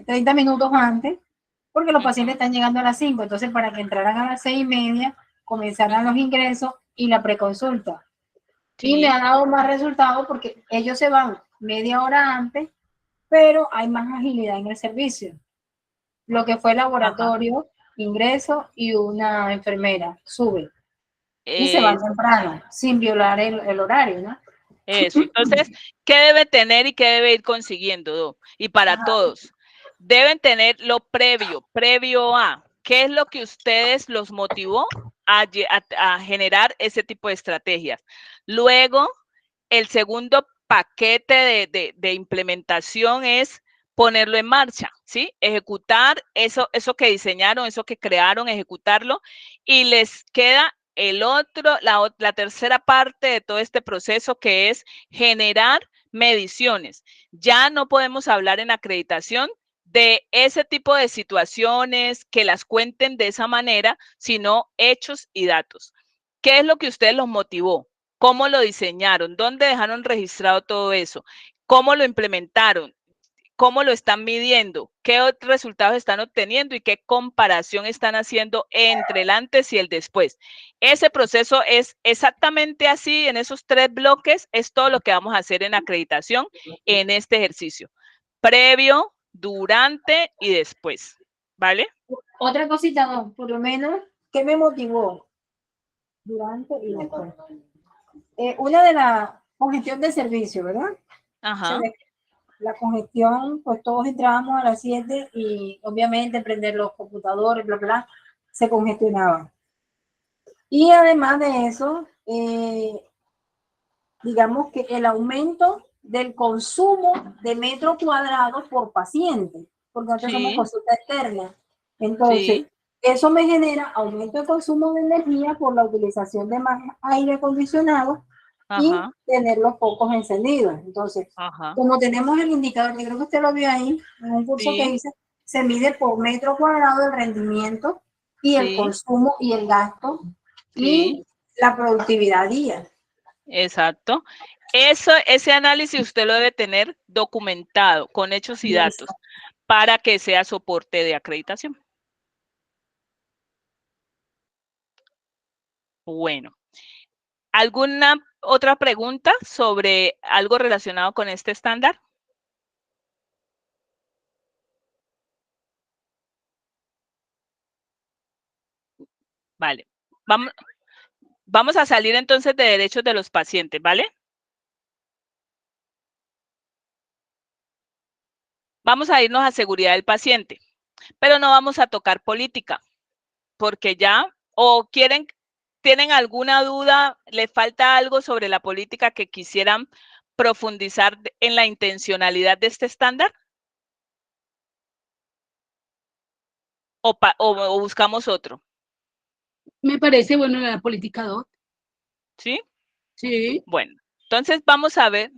30 minutos antes, porque los pacientes están llegando a las 5, entonces para que entraran a las 6:30, comenzaran los ingresos y la preconsulta. Y me ha dado más resultados porque ellos se van media hora antes, pero hay más agilidad en el servicio. Lo que fue laboratorio, ingreso y una enfermera sube. Y se van temprano, sin violar el horario, ¿no? Eso. Entonces, ¿qué debe tener y qué debe ir consiguiendo? Y para todos, deben tener lo previo a. ¿Qué es lo que ustedes los motivó a generar ese tipo de estrategias? Luego, el segundo paquete de implementación es ponerlo en marcha, ¿sí? Ejecutar eso que diseñaron, eso que crearon, ejecutarlo, y les queda la tercera parte de todo este proceso, que es generar mediciones. Ya no podemos hablar en acreditación de ese tipo de situaciones que las cuenten de esa manera, sino hechos y datos. ¿Qué es lo que ustedes los motivó? ¿Cómo lo diseñaron? ¿Dónde dejaron registrado todo eso? ¿Cómo lo implementaron? ¿Cómo lo están midiendo? ¿Qué resultados están obteniendo y qué comparación están haciendo entre el antes y el después? Ese proceso es exactamente así, en esos 3 bloques, es todo lo que vamos a hacer en acreditación en este ejercicio. Previo, durante y después, ¿vale? Otra cosita, no, por lo menos, ¿qué me motivó? Durante y después. Una de la congestión de servicio, ¿verdad? La congestión, pues todos entrábamos a las 7 y obviamente prender los computadores, bla, bla, se congestionaba. Y además de eso, digamos que el aumento del consumo de metros cuadrados por paciente, porque nosotros somos consulta externa. Entonces, eso me genera aumento de consumo de energía por la utilización de más aire acondicionado y tener los focos encendidos. Entonces, como tenemos el indicador, que creo que usted lo vio ahí, en un curso que hice, se mide por metro cuadrado el rendimiento y el consumo y el gasto y la productividad día. Exacto. Ese análisis usted lo debe tener documentado con hechos y datos para que sea soporte de acreditación. Bueno, ¿alguna otra pregunta sobre algo relacionado con este estándar? Vale, vamos a salir entonces de derechos de los pacientes, ¿vale? Vamos a irnos a seguridad del paciente, pero no vamos a tocar política, porque ya, o tienen alguna duda, les falta algo sobre la política que quisieran profundizar en la intencionalidad de este estándar, o buscamos otro. Me parece bueno la política 2. ¿Sí? Sí. Bueno, entonces vamos a ver.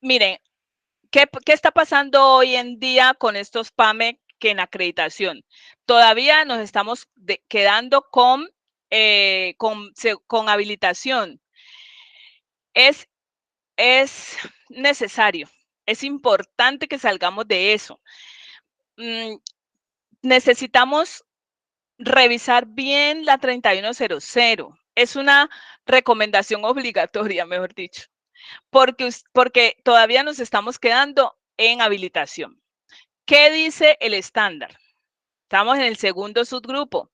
Miren, ¿qué está pasando hoy en día con estos PAME que en acreditación? Todavía nos estamos quedando con habilitación. Es necesario, es importante que salgamos de eso. Necesitamos revisar bien la 3100. Es una recomendación obligatoria, mejor dicho, porque todavía nos estamos quedando en habilitación. ¿Qué dice el estándar? Estamos en el segundo subgrupo.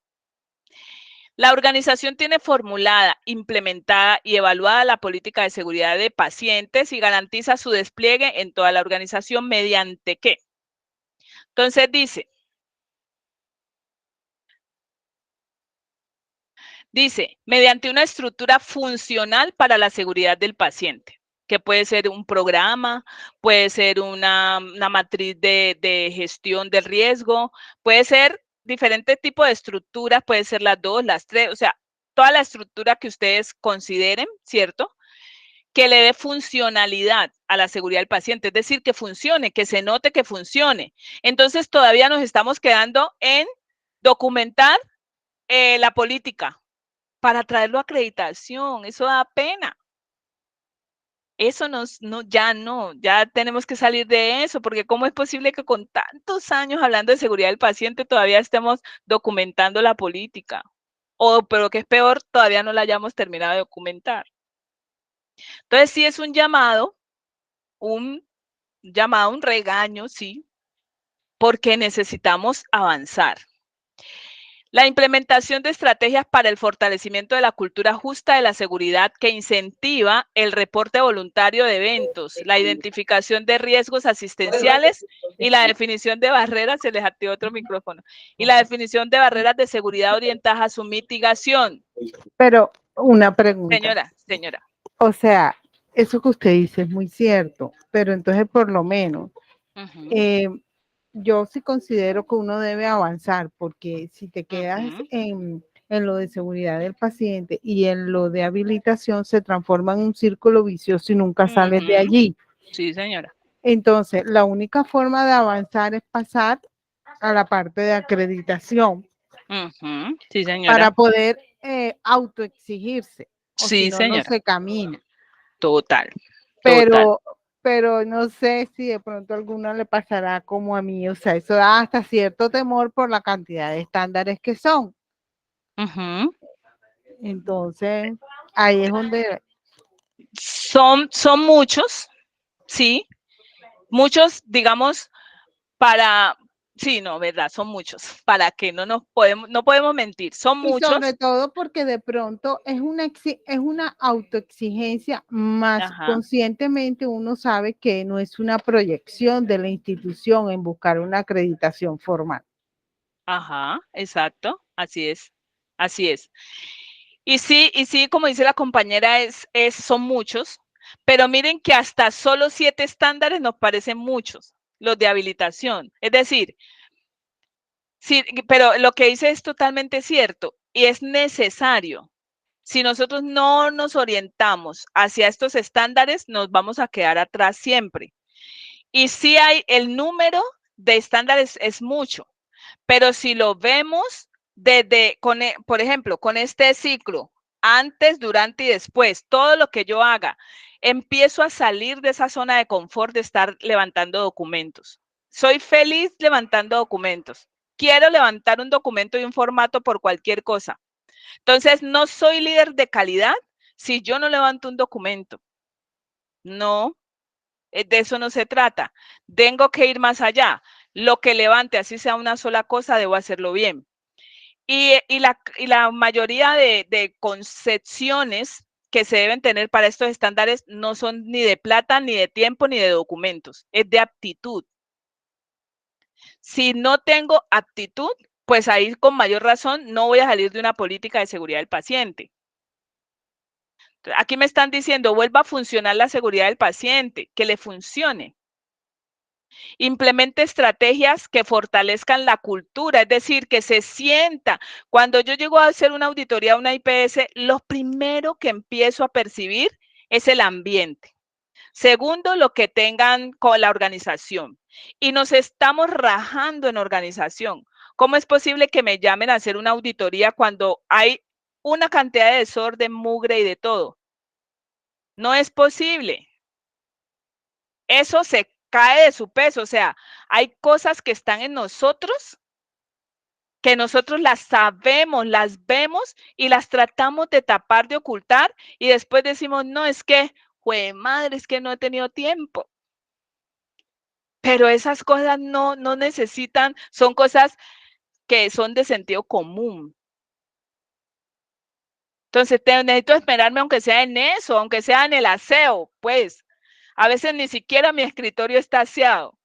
La organización tiene formulada, implementada y evaluada la política de seguridad de pacientes y garantiza su despliegue en toda la organización mediante ¿qué? Entonces dice, mediante una estructura funcional para la seguridad del paciente, que puede ser un programa, puede ser una matriz de gestión del riesgo, puede ser diferentes tipos de estructuras, puede ser las 2, las 3, o sea, toda la estructura que ustedes consideren, ¿cierto? Que le dé funcionalidad a la seguridad del paciente, es decir, que funcione, que se note que funcione. Entonces, todavía nos estamos quedando en documentar la política para traerlo a acreditación. Eso da pena. Eso ya tenemos que salir de eso, porque ¿cómo es posible que con tantos años hablando de seguridad del paciente todavía estemos documentando la política? Pero que es peor, todavía no la hayamos terminado de documentar. Entonces, sí es un llamado, un regaño, sí, porque necesitamos avanzar. La implementación de estrategias para el fortalecimiento de la cultura justa de la seguridad que incentiva el reporte voluntario de eventos, la identificación de riesgos asistenciales y la definición de barreras, se les activó otro micrófono, y la definición de barreras de seguridad orientadas a su mitigación. Pero una pregunta. Señora. O sea, eso que usted dice es muy cierto, pero entonces por lo menos yo sí considero que uno debe avanzar, porque si te quedas en lo de seguridad del paciente y en lo de habilitación, se transforma en un círculo vicioso y nunca sales de allí. Sí, señora. Entonces, la única forma de avanzar es pasar a la parte de acreditación. Sí, señora. Para poder autoexigirse. O sí, si no, señora. no se camina. Total. Pero no sé si de pronto a alguno le pasará como a mí, o sea, eso da hasta cierto temor por la cantidad de estándares que son. Entonces, ahí es donde... Son muchos, sí, muchos, digamos, ¿verdad? Son muchos, para que no podemos mentir, son muchos. Y sobre todo porque de pronto es una autoexigencia, más conscientemente uno sabe que no es una proyección de la institución en buscar una acreditación formal. Exacto, así es. Y sí, como dice la compañera, son muchos, pero miren que hasta solo 7 estándares nos parecen muchos, los de habilitación. Es decir, sí, pero lo que dice es totalmente cierto y es necesario. Si nosotros no nos orientamos hacia estos estándares, nos vamos a quedar atrás siempre. Y sí el número de estándares es mucho, pero si lo vemos por ejemplo, con este ciclo, antes, durante y después, todo lo que yo haga, empiezo a salir de esa zona de confort de estar levantando documentos. Soy feliz levantando documentos. Quiero levantar un documento y un formato por cualquier cosa. Entonces, no soy líder de calidad si yo no levanto un documento. No, de eso no se trata. Tengo que ir más allá. Lo que levante, así sea una sola cosa, debo hacerlo bien. Y la mayoría de concepciones que se deben tener para estos estándares no son ni de plata, ni de tiempo, ni de documentos. Es de aptitud. Si no tengo aptitud, pues ahí con mayor razón no voy a salir de una política de seguridad del paciente. Aquí me están diciendo, vuelva a funcionar la seguridad del paciente, que le funcione. Implemente estrategias que fortalezcan la cultura, es decir, que se sienta. Cuando yo llego a hacer una auditoría a una IPS, lo primero que empiezo a percibir es el ambiente. Segundo, lo que tengan con la organización. Y nos estamos rajando en organización. ¿Cómo es posible que me llamen a hacer una auditoría cuando hay una cantidad de desorden, mugre y de todo? No es posible. Eso se cae de su peso. O sea, hay cosas que están en nosotros que nosotros las sabemos, las vemos y las tratamos de tapar, de ocultar y después decimos, no, es que, jue madre, es que no he tenido tiempo. Pero esas cosas no necesitan, son cosas que son de sentido común. Entonces, necesito esperarme aunque sea en eso, aunque sea en el aseo, pues. A veces ni siquiera mi escritorio está aseado.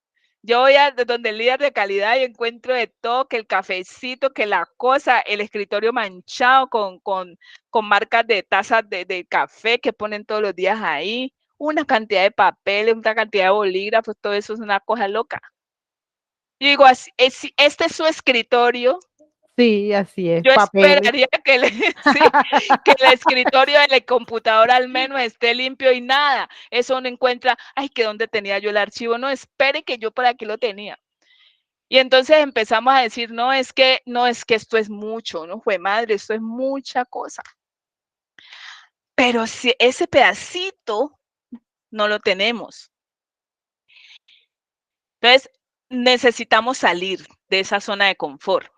Yo voy a donde el líder de calidad y encuentro de todo, que el cafecito, que la cosa, el escritorio manchado con marcas de tazas de café que ponen todos los días ahí, una cantidad de papeles, una cantidad de bolígrafos, todo eso es una cosa loca. Yo digo, este es su escritorio. Sí, así es. Yo Papeles. esperaría que, sí, que el escritorio de la computadora al menos esté limpio y nada. Eso uno encuentra, ay, que dónde tenía yo el archivo. No, espere que yo por aquí lo tenía. Y entonces empezamos a decir, no, es que esto es mucho, no fue madre, esto es mucha cosa. Pero si ese pedacito no lo tenemos. Entonces, necesitamos salir de esa zona de confort.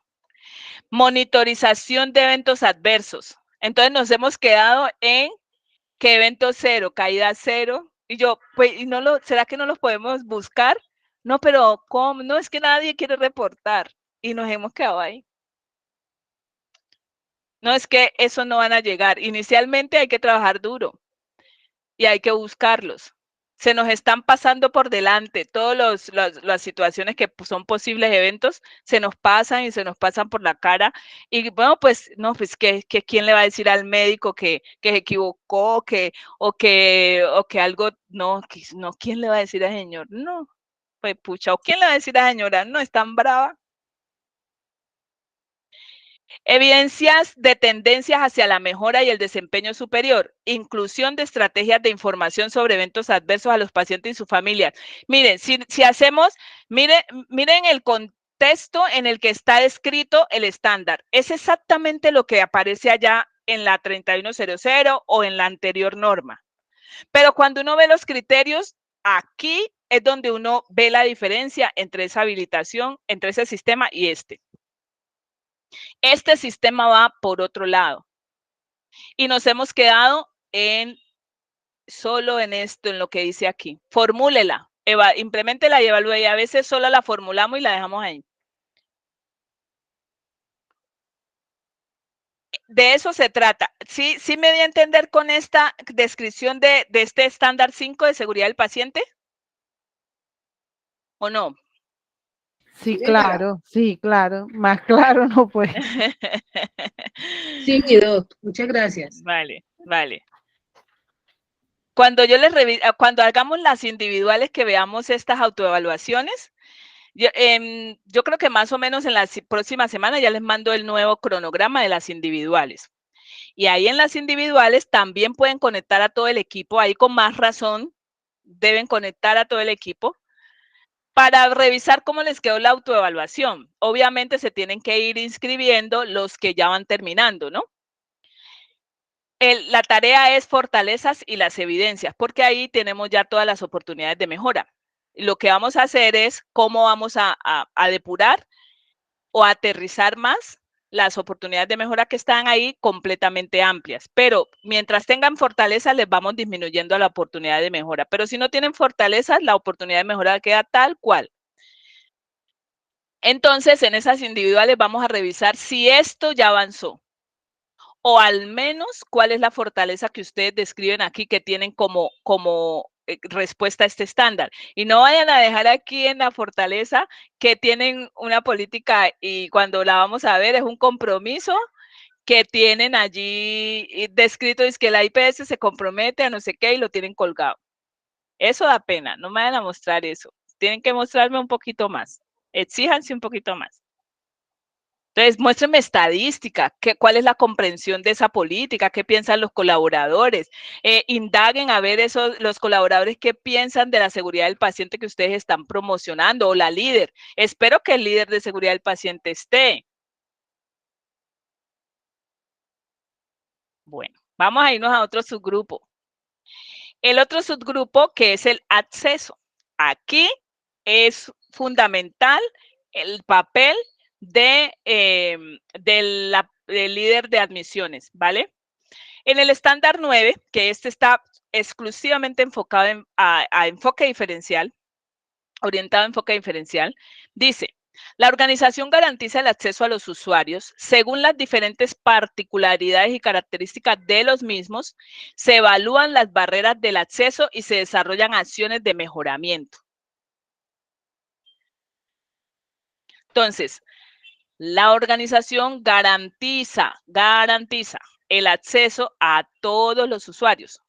Monitorización de eventos adversos. Entonces nos hemos quedado en que evento cero, caída cero. Y yo, pues, ¿será que no los podemos buscar? No, pero ¿cómo? No, es que nadie quiere reportar. Y nos hemos quedado ahí. No, es que eso no van a llegar. Inicialmente hay que trabajar duro y hay que buscarlos. Se nos están pasando por delante todas las situaciones que son posibles eventos, se nos pasan y se nos pasan por la cara. Y bueno, pues, no, pues, que ¿quién le va a decir al médico que se equivocó, o que algo, no, ¿quién le va a decir al señor? No, pues, pucha, ¿o quién le va a decir a la señora? No, es tan brava. Evidencias de tendencias hacia la mejora y el desempeño superior. Inclusión de estrategias de información sobre eventos adversos a los pacientes y sus familias. Miren, si hacemos, miren el contexto en el que está descrito el estándar. Es exactamente lo que aparece allá en la 3100 o en la anterior norma. Pero cuando uno ve los criterios, aquí es donde uno ve la diferencia entre esa habilitación, entre ese sistema y este. Este sistema va por otro lado. Y nos hemos quedado solo en esto, en lo que dice aquí. Formúlela, impleméntela y evalúe. Y a veces solo la formulamos y la dejamos ahí. De eso se trata. ¿Sí me di a entender con esta descripción de este estándar 5 de seguridad del paciente? ¿O no? Sí, claro, sí, claro. Más claro no puede. Sí, mi doc, muchas gracias. Vale. Cuando cuando hagamos las individuales, que veamos estas autoevaluaciones, yo creo que más o menos en la próxima semana ya les mando el nuevo cronograma de las individuales. Y ahí en las individuales también pueden conectar a todo el equipo, ahí con más razón deben conectar a todo el equipo para revisar cómo les quedó la autoevaluación. Obviamente se tienen que ir inscribiendo los que ya van terminando, ¿no? La tarea es fortalezas y las evidencias, porque ahí tenemos ya todas las oportunidades de mejora. Lo que vamos a hacer es cómo vamos a depurar o aterrizar más las oportunidades de mejora que están ahí completamente amplias, pero mientras tengan fortaleza les vamos disminuyendo la oportunidad de mejora, pero si no tienen fortalezas, la oportunidad de mejora queda tal cual. Entonces, en esas individuales vamos a revisar si esto ya avanzó, o al menos cuál es la fortaleza que ustedes describen aquí que tienen como respuesta a este estándar. Y no vayan a dejar aquí en la fortaleza que tienen una política y cuando la vamos a ver es un compromiso que tienen allí descrito, es que la IPS se compromete a no sé qué y lo tienen colgado. Eso da pena, no me vayan a mostrar eso. Tienen que mostrarme un poquito más. Exíjanse un poquito más. Entonces, muéstrenme estadística, cuál es la comprensión de esa política, qué piensan los colaboradores, indaguen a ver los colaboradores qué piensan de la seguridad del paciente que ustedes están promocionando, o la líder. Espero que el líder de seguridad del paciente esté. Bueno, vamos a irnos a otro subgrupo. El otro subgrupo que es el acceso. Aquí es fundamental el papel del líder de admisiones, ¿vale? En el estándar 9, que este está exclusivamente enfocado a enfoque diferencial, orientado a enfoque diferencial, dice, la organización garantiza el acceso a los usuarios según las diferentes particularidades y características de los mismos, se evalúan las barreras del acceso y se desarrollan acciones de mejoramiento. Entonces, la organización garantiza el acceso a todos los usuarios,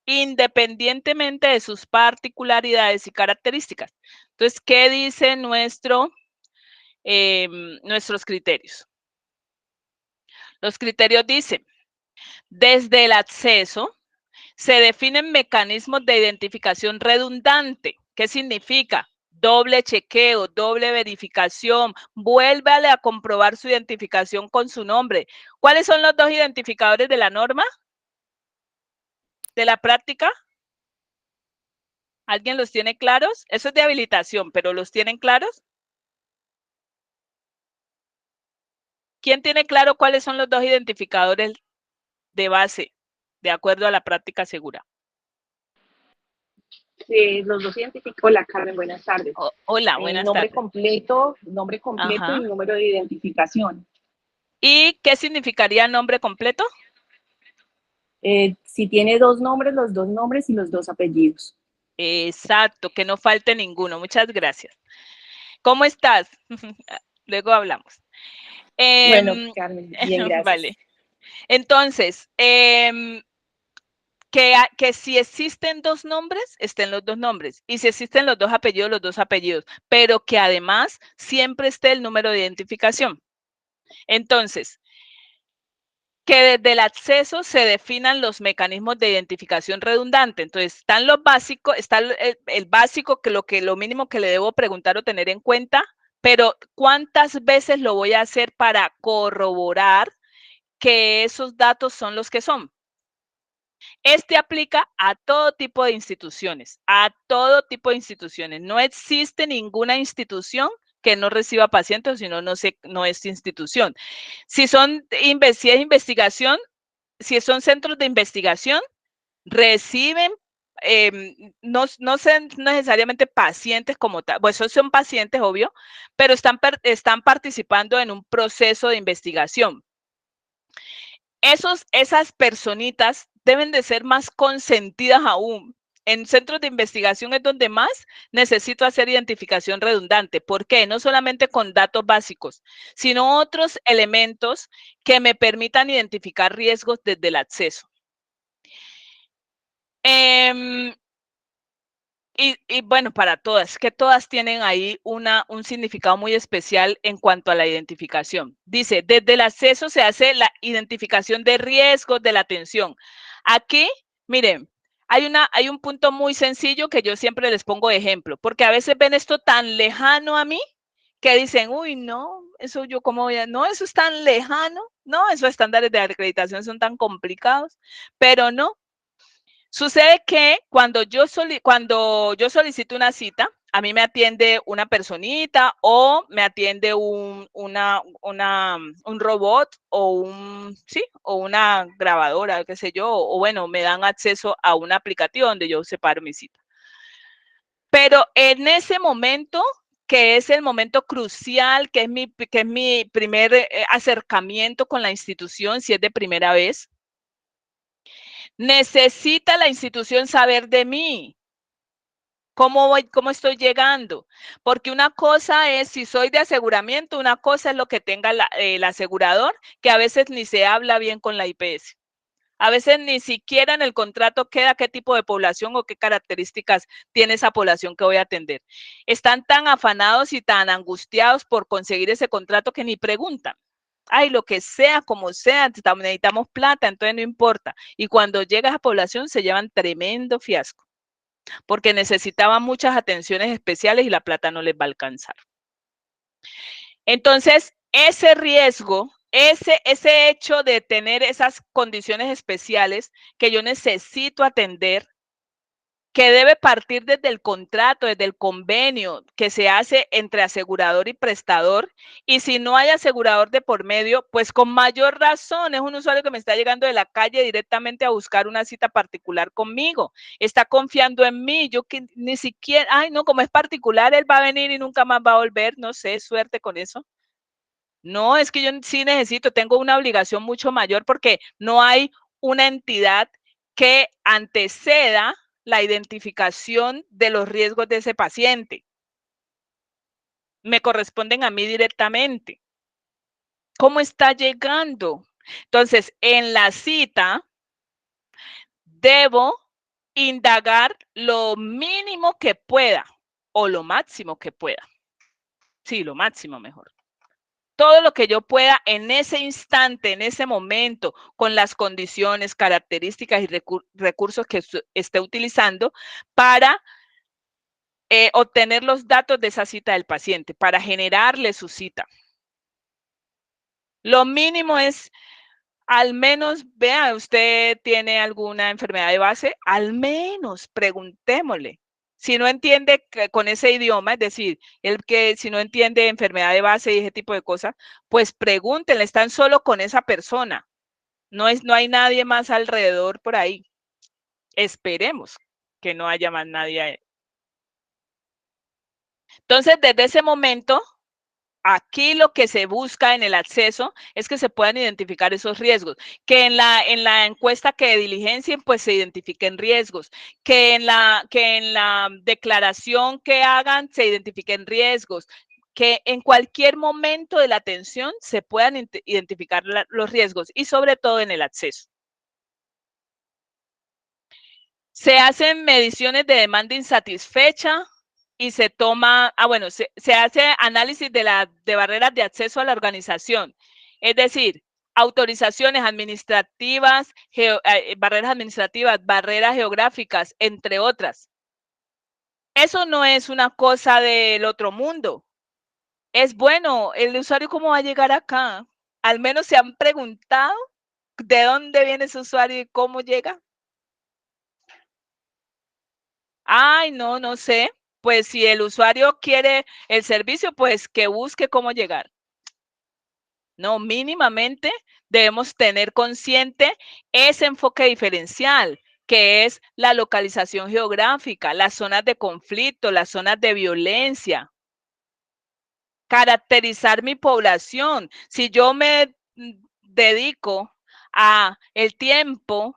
independientemente de sus particularidades y características. Entonces, ¿qué dicen nuestros criterios? Los criterios dicen, desde el acceso se definen mecanismos de identificación redundante. ¿Qué significa? Doble chequeo, doble verificación, vuélvale a comprobar su identificación con su nombre. ¿Cuáles son los dos identificadores de la norma? ¿De la práctica? ¿Alguien los tiene claros? Eso es de habilitación, pero ¿los tienen claros? ¿Quién tiene claro cuáles son los dos identificadores de base, de acuerdo a la práctica segura? Los dos identificó la Carmen, buenas tardes. Hola, buenas tardes. Nombre completo y número de identificación. ¿Y qué significaría nombre completo? Si tiene dos nombres, los dos nombres y los dos apellidos. Exacto, que no falte ninguno. Muchas gracias. ¿Cómo estás? Luego hablamos. Bueno, Carmen, bien, gracias. Vale. Entonces, que si existen dos nombres, estén los dos nombres. Y si existen los dos apellidos. Pero que además siempre esté el número de identificación. Entonces, que desde el acceso se definan los mecanismos de identificación redundante. Entonces, están los básicos, está el básico, que lo mínimo que le debo preguntar o tener en cuenta, pero ¿cuántas veces lo voy a hacer para corroborar que esos datos son los que son? Este aplica a todo tipo de instituciones, No existe ninguna institución que no reciba pacientes, o si no, no es institución. Si son investigación, si son centros de investigación, reciben, no son necesariamente pacientes como tal, pues son pacientes, obvio, pero están participando en un proceso de investigación. Esas personitas deben de ser más consentidas aún. En centros de investigación es donde más necesito hacer identificación redundante. ¿Por qué? No solamente con datos básicos, sino otros elementos que me permitan identificar riesgos desde el acceso. Y bueno, para todas, que todas tienen ahí un significado muy especial en cuanto a la identificación. Dice, desde el acceso se hace la identificación de riesgos de la atención. Aquí, miren, hay un punto muy sencillo que yo siempre les pongo de ejemplo, porque a veces ven esto tan lejano a mí que dicen, uy, no, eso yo cómo voy a, no, eso es tan lejano, no, esos estándares de acreditación son tan complicados, pero no. Sucede que cuando yo solicito una cita, a mí me atiende una personita o me atiende un robot o o una grabadora, qué sé yo, o bueno, me dan acceso a una aplicación donde yo separo mi cita. Pero en ese momento, que es el momento crucial, que es mi primer acercamiento con la institución, si es de primera vez, necesita la institución saber de mí. ¿Cómo estoy llegando? Porque una cosa es, si soy de aseguramiento, una cosa es lo que tenga el asegurador, que a veces ni se habla bien con la IPS. A veces ni siquiera en el contrato queda qué tipo de población o qué características tiene esa población que voy a atender. Están tan afanados y tan angustiados por conseguir ese contrato que ni preguntan. Ay, lo que sea, como sea, necesitamos plata, entonces no importa. Y cuando llega a esa población se llevan tremendo fiasco, porque necesitaban muchas atenciones especiales y la plata no les va a alcanzar. Entonces, ese riesgo, ese hecho de tener esas condiciones especiales que yo necesito atender, que debe partir desde el contrato, desde el convenio que se hace entre asegurador y prestador, y si no hay asegurador de por medio, pues con mayor razón es un usuario que me está llegando de la calle directamente a buscar una cita particular conmigo, está confiando en mí, yo que ni siquiera, ay no, como es particular, él va a venir y nunca más va a volver, no sé, suerte con eso. No, es que yo sí necesito, tengo una obligación mucho mayor porque no hay una entidad que anteceda la identificación de los riesgos de ese paciente. Me corresponden a mí directamente. ¿Cómo está llegando? Entonces, en la cita, debo indagar lo mínimo que pueda o lo máximo que pueda. Sí, lo máximo mejor. Todo lo que yo pueda en ese instante, en ese momento, con las condiciones, características y recursos que esté utilizando para obtener los datos de esa cita del paciente, para generarle su cita. Lo mínimo es, al menos, vea, usted tiene alguna enfermedad de base, al menos preguntémosle. Si no entiende con ese idioma, es decir, el que si no entiende enfermedad de base y ese tipo de cosas, pues pregúntenle, están solo con esa persona. No hay nadie más alrededor por ahí. Esperemos que no haya más nadie. Entonces, desde ese momento, aquí lo que se busca en el acceso es que se puedan identificar esos riesgos, que en la encuesta que diligencien, pues se identifiquen riesgos, que en la declaración que hagan se identifiquen riesgos, que en cualquier momento de la atención se puedan identificar los riesgos y sobre todo en el acceso. Se hacen mediciones de demanda insatisfecha, y se toma, se hace análisis de barreras de acceso a la organización, es decir, autorizaciones administrativas, barreras administrativas, barreras geográficas, entre otras. Eso no es una cosa del otro mundo. Es bueno, el usuario cómo va a llegar acá. Al menos se han preguntado de dónde viene ese usuario y cómo llega. Ay, no sé. Pues si el usuario quiere el servicio, pues que busque cómo llegar. No, mínimamente debemos tener consciente ese enfoque diferencial, que es la localización geográfica, las zonas de conflicto, las zonas de violencia. Caracterizar mi población. Si yo me dedico a el tiempo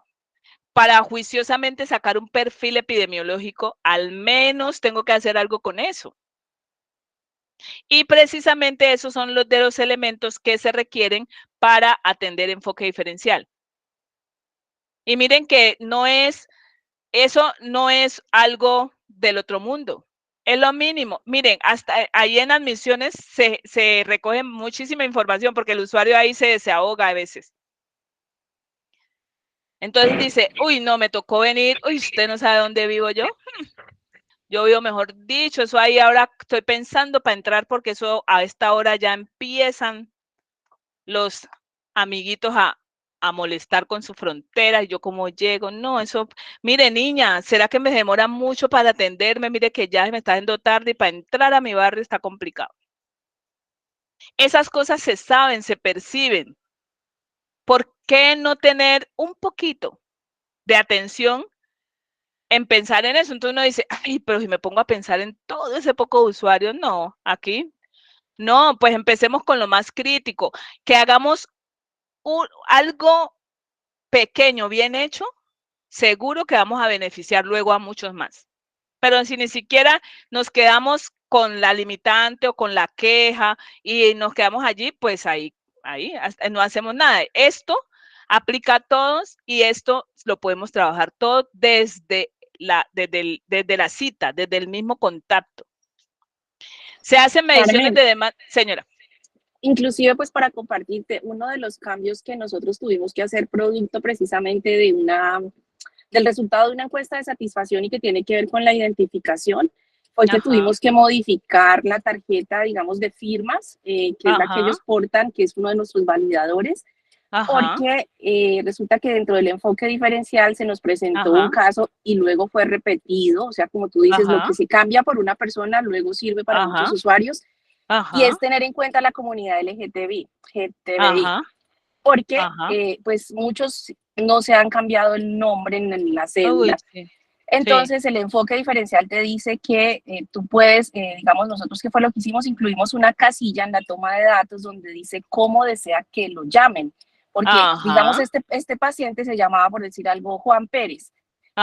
para juiciosamente sacar un perfil epidemiológico, al menos tengo que hacer algo con eso. Y precisamente esos son los de los elementos que se requieren para atender enfoque diferencial. Y miren que eso no es algo del otro mundo. Es lo mínimo. Miren, hasta ahí en admisiones se recoge muchísima información porque el usuario ahí se ahoga a veces. Entonces dice, uy, no, me tocó venir, uy, usted no sabe dónde vivo yo. Yo vivo, mejor dicho, eso ahí ahora estoy pensando para entrar porque eso a esta hora ya empiezan los amiguitos a a molestar con su frontera, y yo como llego, no, eso, mire niña, ¿será que me demora mucho para atenderme? Mire que ya me está haciendo tarde y para entrar a mi barrio está complicado. Esas cosas se saben, se perciben. ¿Por qué no tener un poquito de atención en pensar en eso? Entonces uno dice, ay, pero si me pongo a pensar en todo ese poco de usuarios, no, aquí, no, pues empecemos con lo más crítico, que hagamos algo pequeño, bien hecho, seguro que vamos a beneficiar luego a muchos más. Pero si ni siquiera nos quedamos con la limitante o con la queja y nos quedamos allí, pues ahí no hacemos nada. Esto aplica a todos y esto lo podemos trabajar todo desde la cita, desde el mismo contacto. Se hacen mediciones de demanda, señora. Inclusive, pues para compartirte, uno de los cambios que nosotros tuvimos que hacer producto precisamente del resultado de una encuesta de satisfacción y que tiene que ver con la identificación, fue que tuvimos que modificar la tarjeta, digamos, de firmas, que es la que ellos portan, que es uno de nuestros validadores, porque resulta que dentro del enfoque diferencial se nos presentó un caso y luego fue repetido, o sea, como tú dices, lo que se cambia por una persona luego sirve para muchos usuarios, y es tener en cuenta la comunidad LGTBI, porque pues muchos no se han cambiado el nombre en la cédula. Entonces el enfoque diferencial te dice que tú puedes, digamos, nosotros que fue lo que hicimos, incluimos una casilla en la toma de datos donde dice cómo desea que lo llamen, porque digamos este paciente se llamaba, por decir algo, Juan Pérez,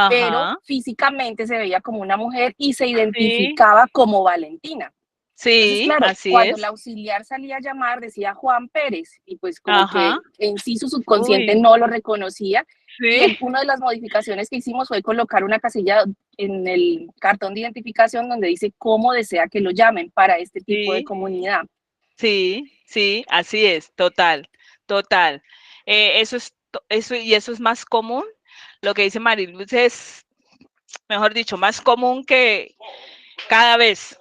pero físicamente se veía como una mujer y se identificaba como Valentina. Sí, entonces, claro, así cuando es. el auxiliar salía a llamar decía Juan Pérez y pues como que en sí su subconsciente no lo reconocía. Y una de las modificaciones que hicimos fue colocar una casilla en el cartón de identificación donde dice cómo desea que lo llamen para este tipo de comunidad. Sí, sí, así es, total. Eso es más común. Lo que dice Mariluz es, mejor dicho, más común que cada vez.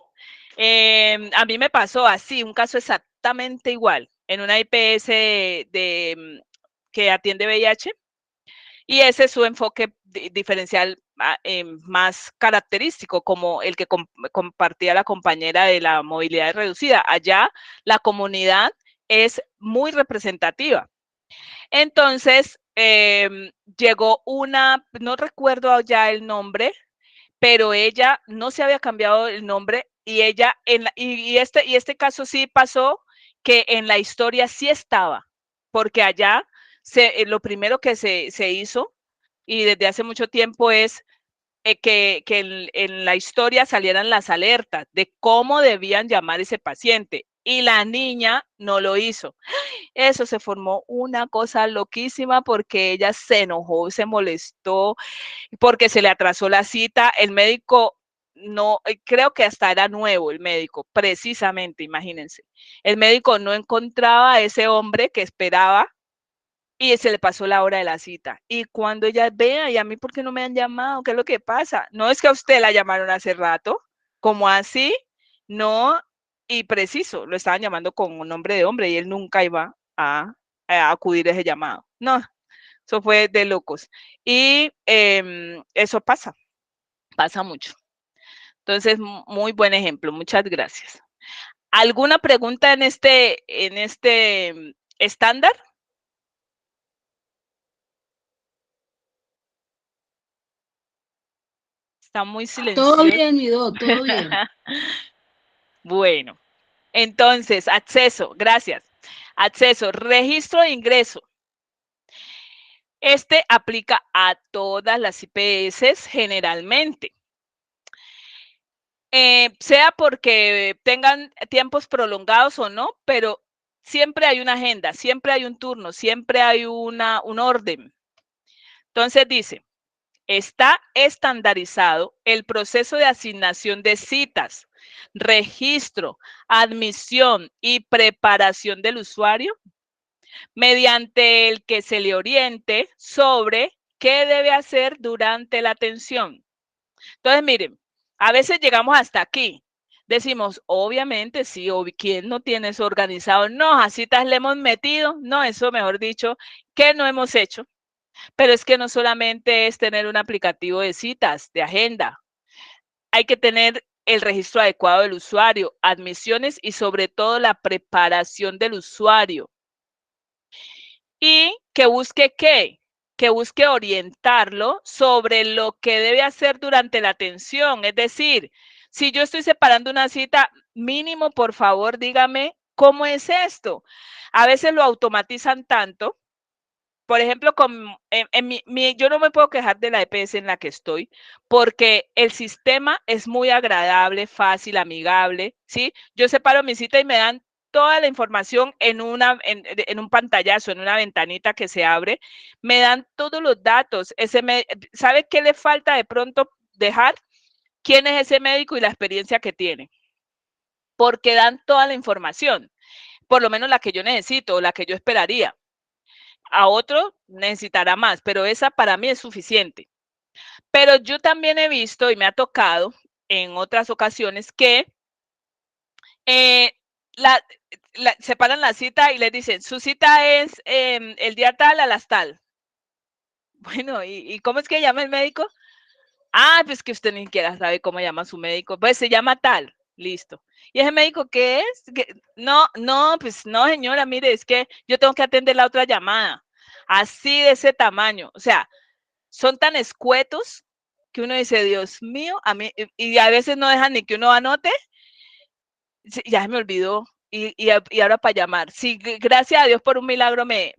A mí me pasó así, un caso exactamente igual, en una IPS que atiende VIH, y ese es su enfoque diferencial más característico, como el que compartía la compañera de la movilidad reducida. Allá la comunidad es muy representativa. Entonces, llegó una, no recuerdo ya el nombre, pero ella no se había cambiado el nombre y ella, este caso sí pasó que en la historia sí estaba, porque allá lo primero que se hizo y desde hace mucho tiempo es que en la historia salieran las alertas de cómo debían llamar a ese paciente y la niña no lo hizo. Eso se formó una cosa loquísima porque ella se enojó, se molestó, porque se le atrasó la cita. El médico no, creo que hasta era nuevo el médico, precisamente, imagínense. El médico no encontraba a ese hombre que esperaba y se le pasó la hora de la cita. Y cuando ella vea, ¿y a mí por qué no me han llamado? ¿Qué es lo que pasa? No es que a usted la llamaron hace rato, como así, no, y preciso, lo estaban llamando con un nombre de hombre y él nunca iba a acudir a ese llamado. No, eso fue de locos. Y eso pasa mucho. Entonces, muy buen ejemplo. Muchas gracias. ¿Alguna pregunta en este estándar? Está muy silencioso. Todo bien, mi do, todo bien. Bueno, entonces, acceso, gracias. Acceso, registro de ingreso. Este aplica a todas las IPS generalmente. Sea porque tengan tiempos prolongados o no, pero siempre hay una agenda, siempre hay un turno, siempre hay un orden. Entonces dice, está estandarizado el proceso de asignación de citas, registro, admisión y preparación del usuario, mediante el que se le oriente sobre qué debe hacer durante la atención. Entonces, miren, a veces llegamos hasta aquí. decimos, obviamente, sí, ¿quién no tiene eso organizado? No, a citas le hemos metido, no, eso mejor dicho, que no hemos hecho. Pero es que no solamente es tener un aplicativo de citas, de agenda, hay que tener el registro adecuado del usuario, admisiones y sobre todo la preparación del usuario. Y que busque ¿qué? Que busque orientarlo sobre lo que debe hacer durante la atención. Es decir, si yo estoy separando una cita, mínimo, por favor, dígame, ¿cómo es esto? A veces lo automatizan tanto. Por ejemplo, yo no me puedo quejar de la EPS en la que estoy, porque el sistema es muy agradable, fácil, amigable, ¿sí? Yo separo mi cita y me dan toda la información en un pantallazo, en una ventanita que se abre, me dan todos los datos. ¿Sabe qué le falta de pronto dejar? ¿Quién es ese médico y la experiencia que tiene? Porque dan toda la información, por lo menos la que yo necesito o la que yo esperaría. A otro necesitará más, pero esa para mí es suficiente. Pero yo también he visto y me ha tocado en otras ocasiones que separan la cita y les dicen, su cita es el día tal a las tal. Bueno, ¿y cómo es que llama el médico? Ah, pues que usted ni siquiera sabe cómo llama su médico. Pues se llama tal, listo. ¿Y ese médico qué es? No, pues no, señora, mire, es que yo tengo que atender la otra llamada. Así de ese tamaño. O sea, son tan escuetos que uno dice, Dios mío, a mí, y a veces no dejan ni que uno anote. Ya se me olvidó. Y ahora para llamar. Sí, gracias a Dios por un milagro me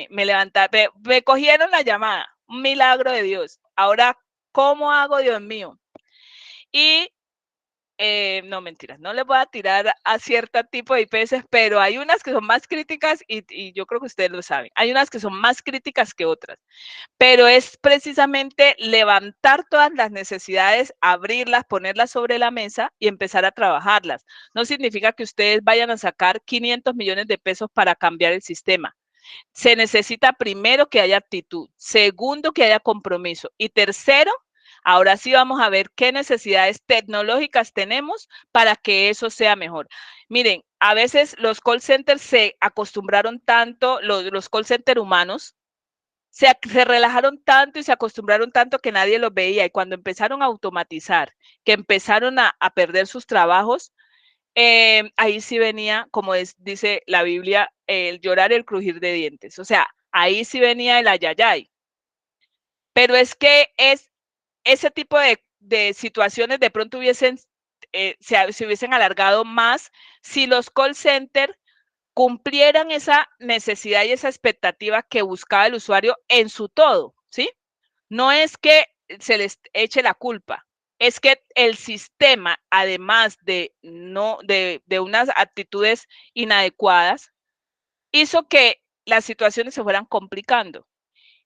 levantaron, me cogieron la llamada. Un milagro de Dios. Ahora, ¿cómo hago, Dios mío? Y no, mentiras, no les voy a tirar a cierto tipo de IPS, pero hay unas que son más críticas y yo creo que ustedes lo saben. Hay unas que son más críticas que otras, pero es precisamente levantar todas las necesidades, abrirlas, ponerlas sobre la mesa y empezar a trabajarlas. No significa que ustedes vayan a sacar 500 millones de pesos para cambiar el sistema. Se necesita primero que haya actitud, segundo que haya compromiso y tercero, ahora sí vamos a ver qué necesidades tecnológicas tenemos para que eso sea mejor. Miren, a veces los call centers se acostumbraron tanto, los call centers humanos, se relajaron tanto y se acostumbraron tanto que nadie los veía. Y cuando empezaron a automatizar, que empezaron a perder sus trabajos, ahí sí venía, como dice la Biblia, el llorar, el crujir de dientes. O sea, ahí sí venía el ayayay. Pero es que ese tipo de situaciones de pronto se hubiesen alargado más si los call centers cumplieran esa necesidad y esa expectativa que buscaba el usuario en su todo, ¿sí? No es que se les eche la culpa, es que el sistema, además de unas actitudes inadecuadas, hizo que las situaciones se fueran complicando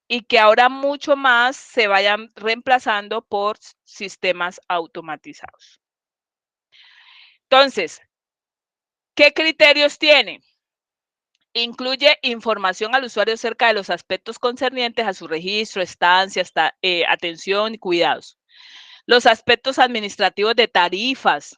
y que ahora mucho más se vayan reemplazando por sistemas automatizados. Entonces, ¿qué criterios tiene? Incluye información al usuario acerca de los aspectos concernientes a su registro, estancia, atención y cuidados. Los aspectos administrativos de tarifas.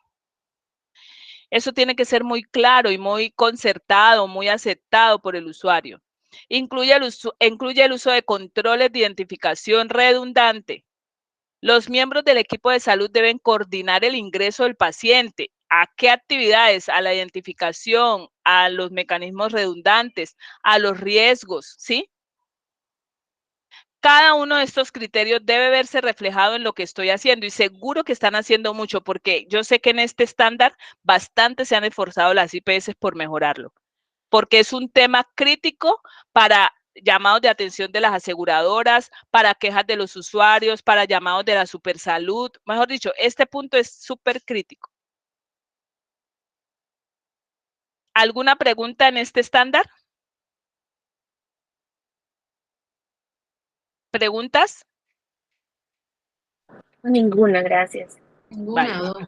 Eso tiene que ser muy claro y muy concertado, muy aceptado por el usuario. Incluye el uso de controles de identificación redundante. Los miembros del equipo de salud deben coordinar el ingreso del paciente. ¿A qué actividades? A la identificación, a los mecanismos redundantes, a los riesgos, ¿sí? Cada uno de estos criterios debe verse reflejado en lo que estoy haciendo y seguro que están haciendo mucho porque yo sé que en este estándar bastante se han esforzado las IPS por mejorarlo, porque es un tema crítico para llamados de atención de las aseguradoras, para quejas de los usuarios, para llamados de la Supersalud. Mejor dicho, este punto es súper crítico. ¿Alguna pregunta en este estándar? ¿Preguntas? Ninguna, gracias. Ninguna, vale.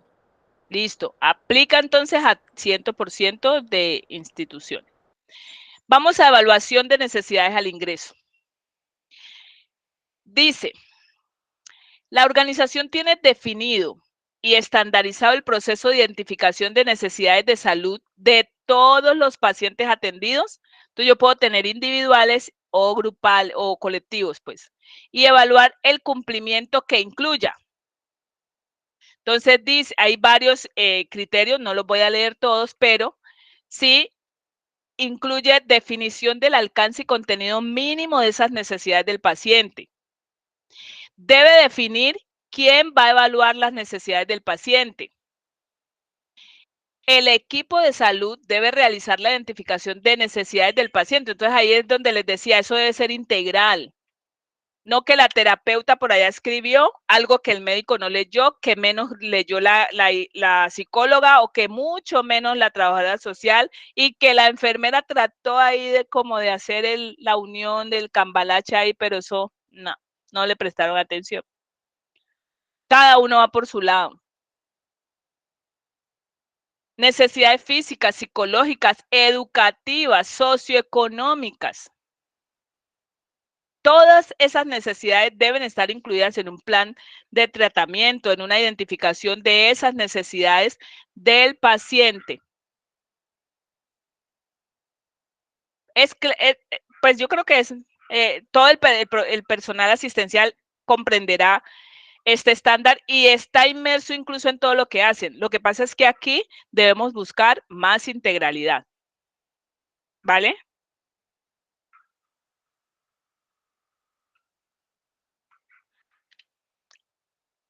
Listo. Aplica entonces a 100% de instituciones. Vamos a evaluación de necesidades al ingreso. Dice, la organización tiene definido y estandarizado el proceso de identificación de necesidades de salud de todos los pacientes atendidos. Entonces yo puedo tener individuales o grupal o colectivos, pues, y evaluar el cumplimiento que incluya. Entonces dice, hay varios criterios, no los voy a leer todos, pero sí incluye definición del alcance y contenido mínimo de esas necesidades del paciente. Debe definir quién va a evaluar las necesidades del paciente. El equipo de salud debe realizar la identificación de necesidades del paciente. Entonces ahí es donde les decía, eso debe ser integral. No que la terapeuta por allá escribió algo que el médico no leyó, que menos leyó la psicóloga o que mucho menos la trabajadora social y que la enfermera trató ahí de como de hacer la unión del cambalache ahí, pero eso no le prestaron atención. Cada uno va por su lado. Necesidades físicas, psicológicas, educativas, socioeconómicas. Todas esas necesidades deben estar incluidas en un plan de tratamiento, en una identificación de esas necesidades del paciente. Pues yo creo que todo el personal asistencial comprenderá este estándar y está inmerso incluso en todo lo que hacen. Lo que pasa es que aquí debemos buscar más integralidad. ¿Vale?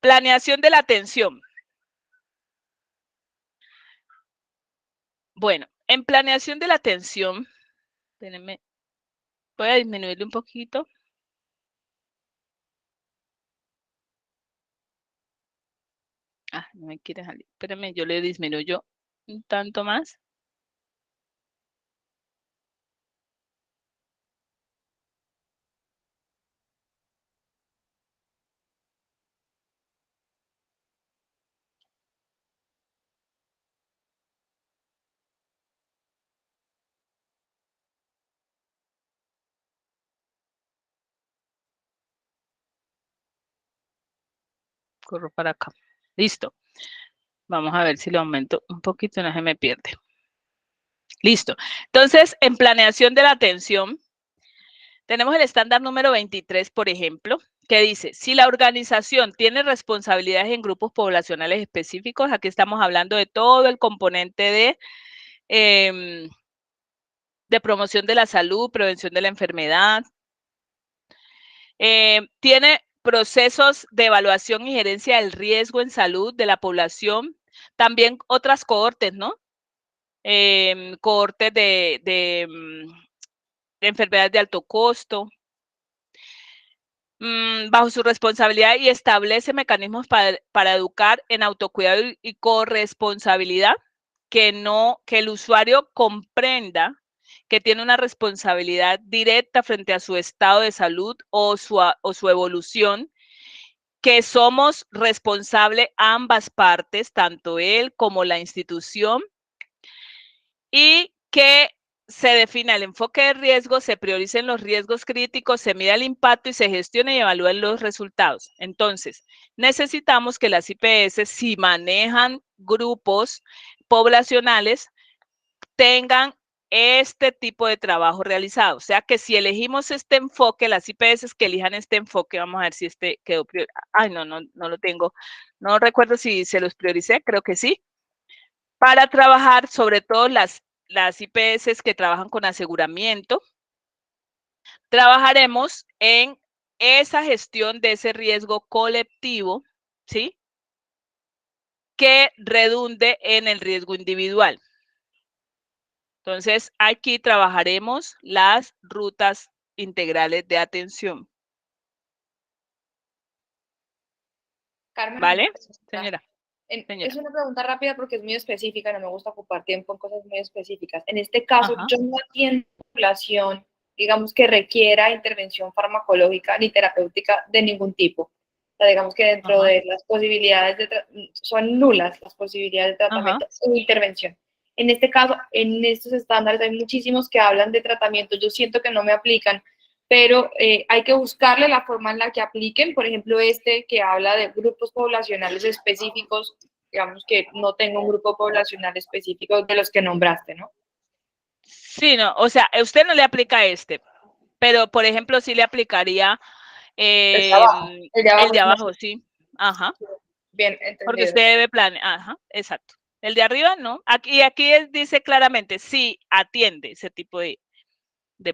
Planeación de la atención. Bueno, en planeación de la atención, espérenme, voy a disminuirle un poquito. No me quiere salir. Espérenme, yo le disminuyo un tanto más. Corro para acá. Listo. Vamos a ver si lo aumento un poquito, no se me pierde. Listo. Entonces, en planeación de la atención, tenemos el estándar número 23, por ejemplo, que dice, si la organización tiene responsabilidades en grupos poblacionales específicos, aquí estamos hablando de todo el componente de promoción de la salud, prevención de la enfermedad, tiene procesos de evaluación y gerencia del riesgo en salud de la población, también otras cohortes, ¿no? Cohortes de enfermedades de alto costo, bajo su responsabilidad y establece mecanismos para educar en autocuidado y corresponsabilidad, que el usuario comprenda que tiene una responsabilidad directa frente a su estado de salud o su evolución, que somos responsables ambas partes, tanto él como la institución, y que se defina el enfoque de riesgo, se prioricen los riesgos críticos, se mida el impacto y se gestione y evalúen los resultados. Entonces, necesitamos que las IPS, si manejan grupos poblacionales, tengan este tipo de trabajo realizado. O sea que si elegimos este enfoque, las IPS que elijan este enfoque, vamos a ver si este quedó priorizado. Ay, no lo tengo. No recuerdo si se los prioricé, creo que sí. Para trabajar, sobre todo las IPS que trabajan con aseguramiento, trabajaremos en esa gestión de ese riesgo colectivo, ¿sí? Que redunde en el riesgo individual. Entonces, aquí trabajaremos las rutas integrales de atención. Carmen, ¿Vale, señora? Es una pregunta rápida porque es muy específica, no me gusta ocupar tiempo en cosas muy específicas. En este caso, yo no atiendo población, digamos, que requiera intervención farmacológica ni terapéutica de ningún tipo. O sea, digamos que dentro de las posibilidades son nulas las posibilidades de tratamiento o intervención. En este caso, en estos estándares hay muchísimos que hablan de tratamientos, yo siento que no me aplican pero hay que buscarle la forma en la que apliquen. Por ejemplo, este que habla de grupos poblacionales específicos, digamos que no tengo un grupo poblacional específico de los que nombraste, ¿no? Sí, no, o sea, usted no le aplica este, pero por ejemplo sí le aplicaría el de abajo, sí. Ajá. Bien, entendido. Porque usted debe planear, ajá, exacto. El de arriba no. Aquí dice claramente, sí atiende ese tipo de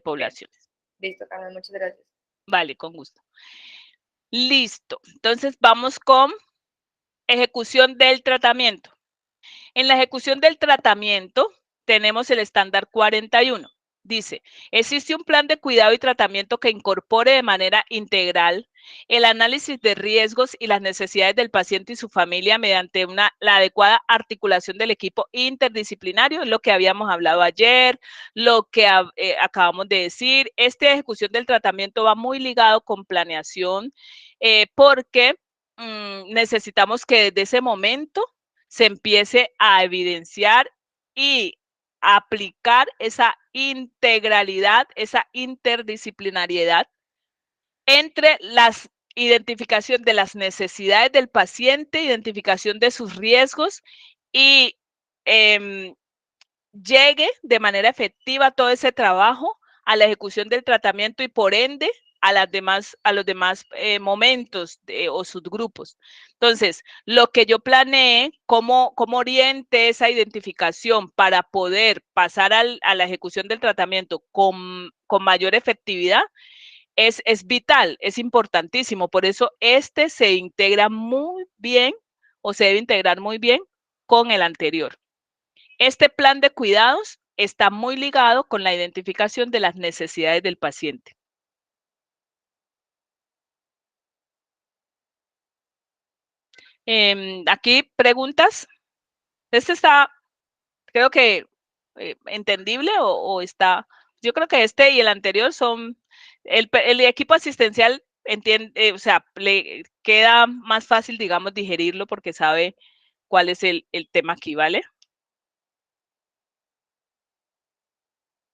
poblaciones. Listo, Carmen, muchas gracias. Vale, con gusto. Listo. Entonces vamos con ejecución del tratamiento. En la ejecución del tratamiento tenemos el estándar 41. Dice, existe un plan de cuidado y tratamiento que incorpore de manera integral el análisis de riesgos y las necesidades del paciente y su familia mediante la adecuada articulación del equipo interdisciplinario, lo que habíamos hablado ayer, lo que acabamos de decir. Esta ejecución del tratamiento va muy ligado con planeación porque necesitamos que desde ese momento se empiece a evidenciar y aplicar esa integralidad, esa interdisciplinariedad entre la identificación de las necesidades del paciente, identificación de sus riesgos y llegue de manera efectiva todo ese trabajo a la ejecución del tratamiento y por ende a los demás momentos o subgrupos. Entonces, lo que yo planeé, cómo oriente esa identificación para poder pasar a la ejecución del tratamiento con mayor efectividad, es vital, es importantísimo. Por eso este se integra muy bien o se debe integrar muy bien con el anterior. Este plan de cuidados está muy ligado con la identificación de las necesidades del paciente. Aquí preguntas. Este está, creo que entendible o está. Yo creo que este y el anterior son. El equipo asistencial entiende, o sea, le queda más fácil, digamos, digerirlo porque sabe cuál es el tema aquí, ¿vale?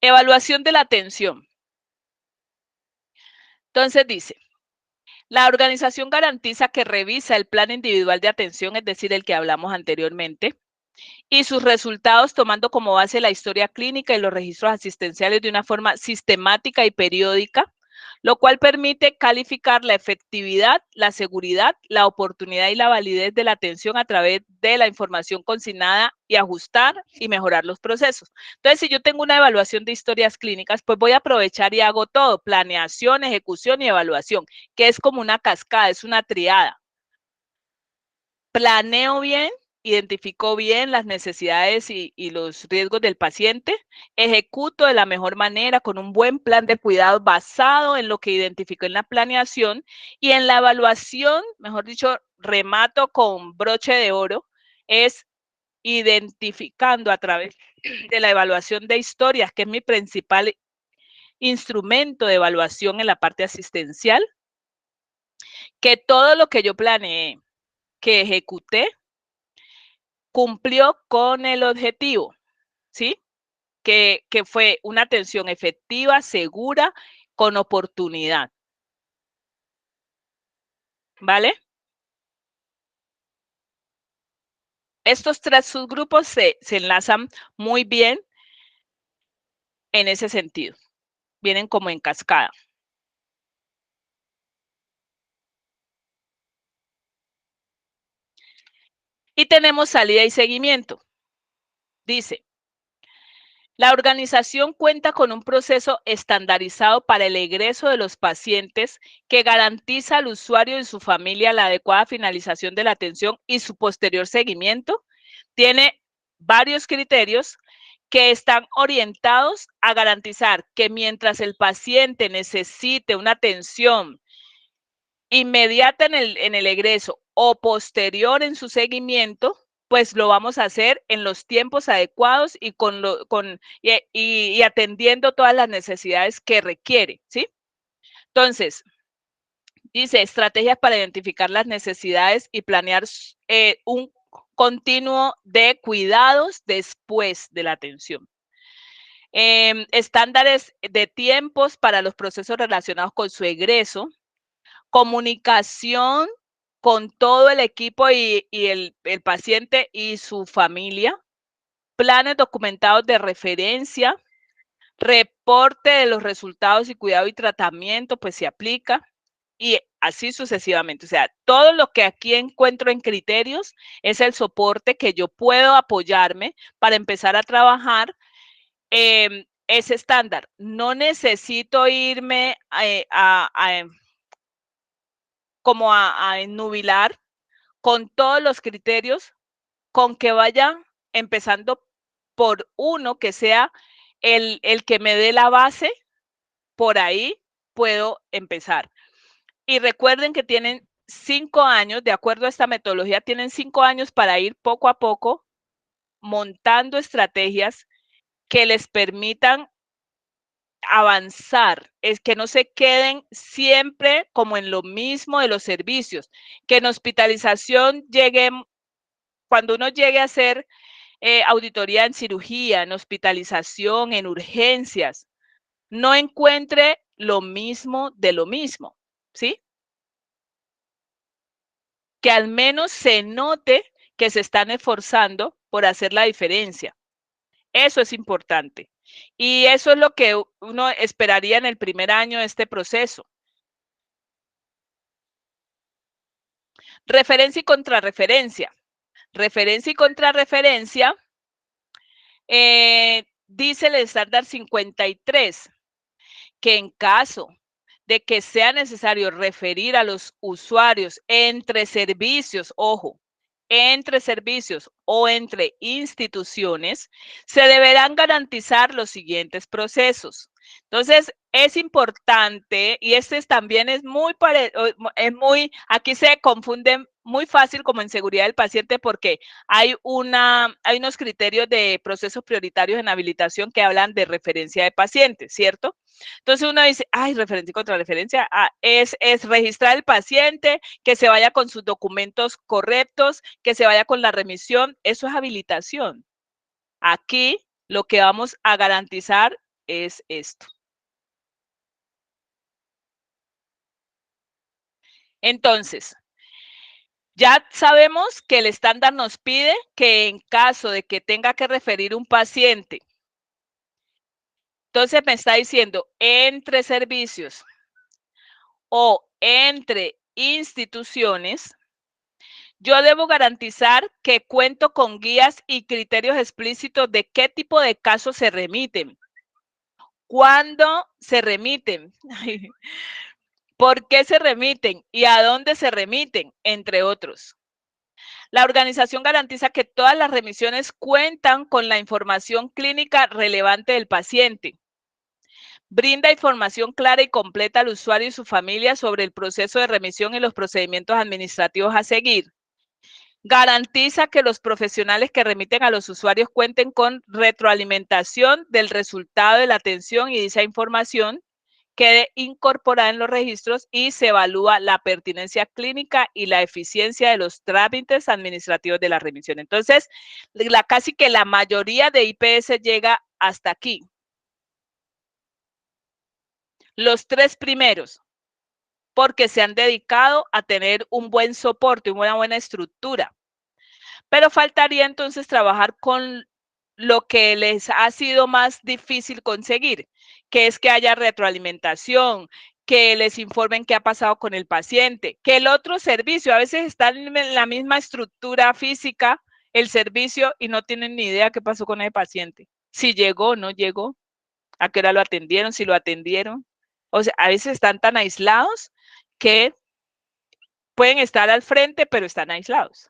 Evaluación de la atención. Entonces dice, la organización garantiza que revisa el plan individual de atención, es decir, el que hablamos anteriormente, y sus resultados tomando como base la historia clínica y los registros asistenciales de una forma sistemática y periódica, lo cual permite calificar la efectividad, la seguridad, la oportunidad y la validez de la atención a través de la información consignada y ajustar y mejorar los procesos. Entonces, si yo tengo una evaluación de historias clínicas, pues voy a aprovechar y hago todo, planeación, ejecución y evaluación, que es como una cascada, es una triada. Planeo bien, identifico bien las necesidades y los riesgos del paciente, ejecuto de la mejor manera con un buen plan de cuidado basado en lo que identifico en la planeación y en la evaluación, mejor dicho, remato con broche de oro, es identificando a través de la evaluación de historias, que es mi principal instrumento de evaluación en la parte asistencial, que todo lo que yo planeé, que ejecuté, cumplió con el objetivo, ¿sí? Que fue una atención efectiva, segura, con oportunidad. ¿Vale? Estos tres subgrupos se enlazan muy bien en ese sentido. Vienen como en cascada. Y tenemos salida y seguimiento. Dice, la organización cuenta con un proceso estandarizado para el egreso de los pacientes que garantiza al usuario y su familia la adecuada finalización de la atención y su posterior seguimiento. Tiene varios criterios que están orientados a garantizar que mientras el paciente necesite una atención inmediata en el egreso o posterior en su seguimiento, pues lo vamos a hacer en los tiempos adecuados y y atendiendo todas las necesidades que requiere, ¿sí? Entonces, dice, estrategias para identificar las necesidades y planear un continuo de cuidados después de la atención. Estándares de tiempos para los procesos relacionados con su egreso, comunicación con todo el equipo y el paciente y su familia, planes documentados de referencia, reporte de los resultados y cuidado y tratamiento, pues se aplica, y así sucesivamente. O sea, todo lo que aquí encuentro en criterios es el soporte que yo puedo apoyarme para empezar a trabajar ese estándar. No necesito irme como a ennubilar con todos los criterios, con que vaya empezando por uno que sea el que me dé la base, por ahí puedo empezar. Y recuerden que tienen 5 años, de acuerdo a esta metodología, tienen 5 años para ir poco a poco montando estrategias que les permitan avanzar, es que no se queden siempre como en lo mismo de los servicios, que en hospitalización lleguen, cuando uno llegue a hacer auditoría en cirugía, en hospitalización, en urgencias, no encuentre lo mismo de lo mismo, ¿sí? Que al menos se note que se están esforzando por hacer la diferencia. Eso es importante. Y eso es lo que uno esperaría en el primer año de este proceso. Referencia y contrarreferencia. Referencia y contrarreferencia, dice el estándar 53, que en caso de que sea necesario referir a los usuarios entre servicios, ojo, entre servicios o entre instituciones, se deberán garantizar los siguientes procesos. Entonces, es importante, y este también es aquí se confunden muy fácil como en seguridad del paciente, porque hay unos criterios de procesos prioritarios en habilitación que hablan de referencia de pacientes, ¿cierto? Entonces uno dice, ay, referencia y contrarreferencia, es registrar el paciente, que se vaya con sus documentos correctos, que se vaya con la remisión, eso es habilitación. Aquí lo que vamos a garantizar es esto. Entonces, ya sabemos que el estándar nos pide que en caso de que tenga que referir un paciente, entonces me está diciendo entre servicios o entre instituciones, yo debo garantizar que cuento con guías y criterios explícitos de qué tipo de casos se remiten, cuándo se remiten, por qué se remiten y a dónde se remiten, entre otros. La organización garantiza que todas las remisiones cuentan con la información clínica relevante del paciente. Brinda información clara y completa al usuario y su familia sobre el proceso de remisión y los procedimientos administrativos a seguir. Garantiza que los profesionales que remiten a los usuarios cuenten con retroalimentación del resultado de la atención y dicha información quede incorporada en los registros y se evalúa la pertinencia clínica y la eficiencia de los trámites administrativos de la remisión. Entonces, casi que la mayoría de IPS llega hasta aquí. Los 3 primeros, porque se han dedicado a tener un buen soporte, una buena estructura. Pero faltaría entonces trabajar con lo que les ha sido más difícil conseguir, que es que haya retroalimentación, que les informen qué ha pasado con el paciente, que el otro servicio, a veces están en la misma estructura física, el servicio, y no tienen ni idea qué pasó con el paciente. Si llegó, no llegó, a qué hora lo atendieron, si lo atendieron. O sea, a veces están tan aislados que pueden estar al frente, pero están aislados.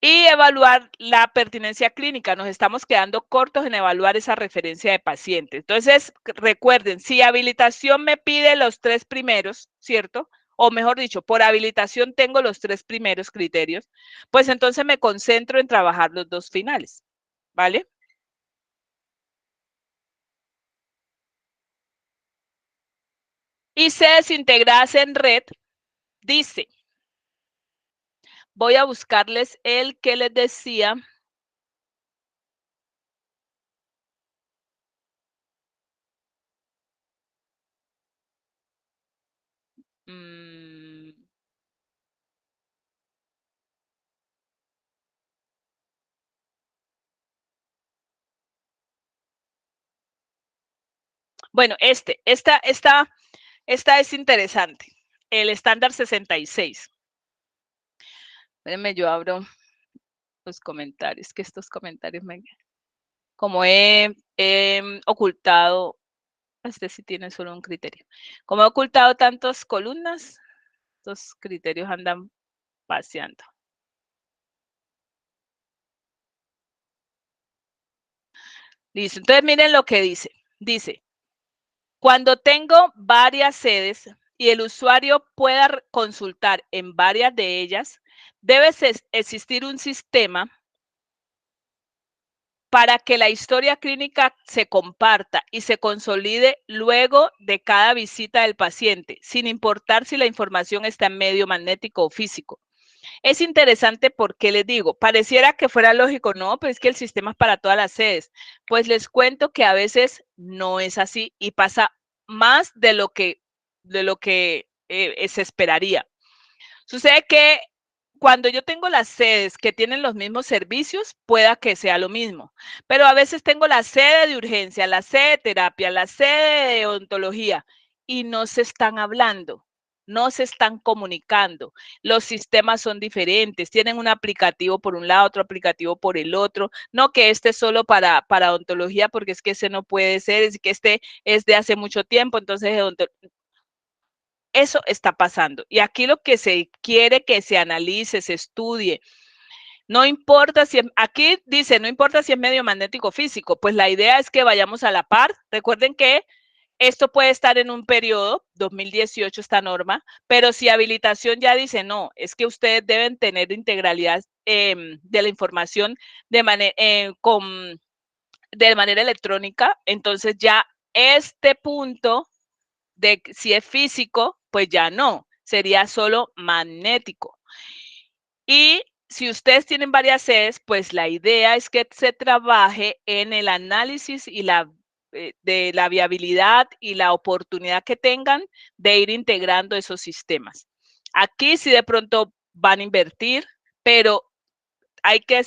Y evaluar la pertinencia clínica. Nos estamos quedando cortos en evaluar esa referencia de pacientes. Entonces, recuerden, si habilitación me pide los 3 primeros, ¿cierto? O mejor dicho, por habilitación tengo los 3 primeros criterios, pues entonces me concentro en trabajar los 2 finales, ¿vale? Y se desintegrase en red, dice, voy a buscarles el que les decía. Bueno, esta es interesante. El estándar 66. Espérenme, yo abro los comentarios, que estos comentarios como he ocultado, este sí tiene solo un criterio. Como he ocultado tantas columnas, estos criterios andan paseando. Listo, entonces miren lo que dice. Dice, cuando tengo varias sedes y el usuario pueda consultar en varias de ellas, debe existir un sistema para que la historia clínica se comparta y se consolide luego de cada visita del paciente, sin importar si la información está en medio magnético o físico. Es interesante porque les digo, pareciera que fuera lógico, no, pero es que el sistema es para todas las sedes. Pues les cuento que a veces no es así y pasa más de lo que se esperaría. Sucede que cuando yo tengo las sedes que tienen los mismos servicios, pueda que sea lo mismo. Pero a veces tengo la sede de urgencia, la sede de terapia, la sede de odontología y no se están hablando, no se están comunicando. Los sistemas son diferentes, tienen un aplicativo por un lado, otro aplicativo por el otro. No que este es solo para odontología, porque es que ese no puede ser, es que este es de hace mucho tiempo, entonces eso está pasando. Y aquí lo que se quiere que se analice, se estudie. No importa si, aquí dice, no importa si es medio magnético o físico, pues la idea es que vayamos a la par. Recuerden que esto puede estar en un periodo, 2018 esta norma, pero si habilitación ya dice, no, es que ustedes deben tener integralidad de la información de manera electrónica, entonces ya este punto de si es físico, pues ya no, sería solo magnético. Y si ustedes tienen varias sedes, pues la idea es que se trabaje en el análisis y de la viabilidad y la oportunidad que tengan de ir integrando esos sistemas. Aquí sí de pronto van a invertir, pero hay que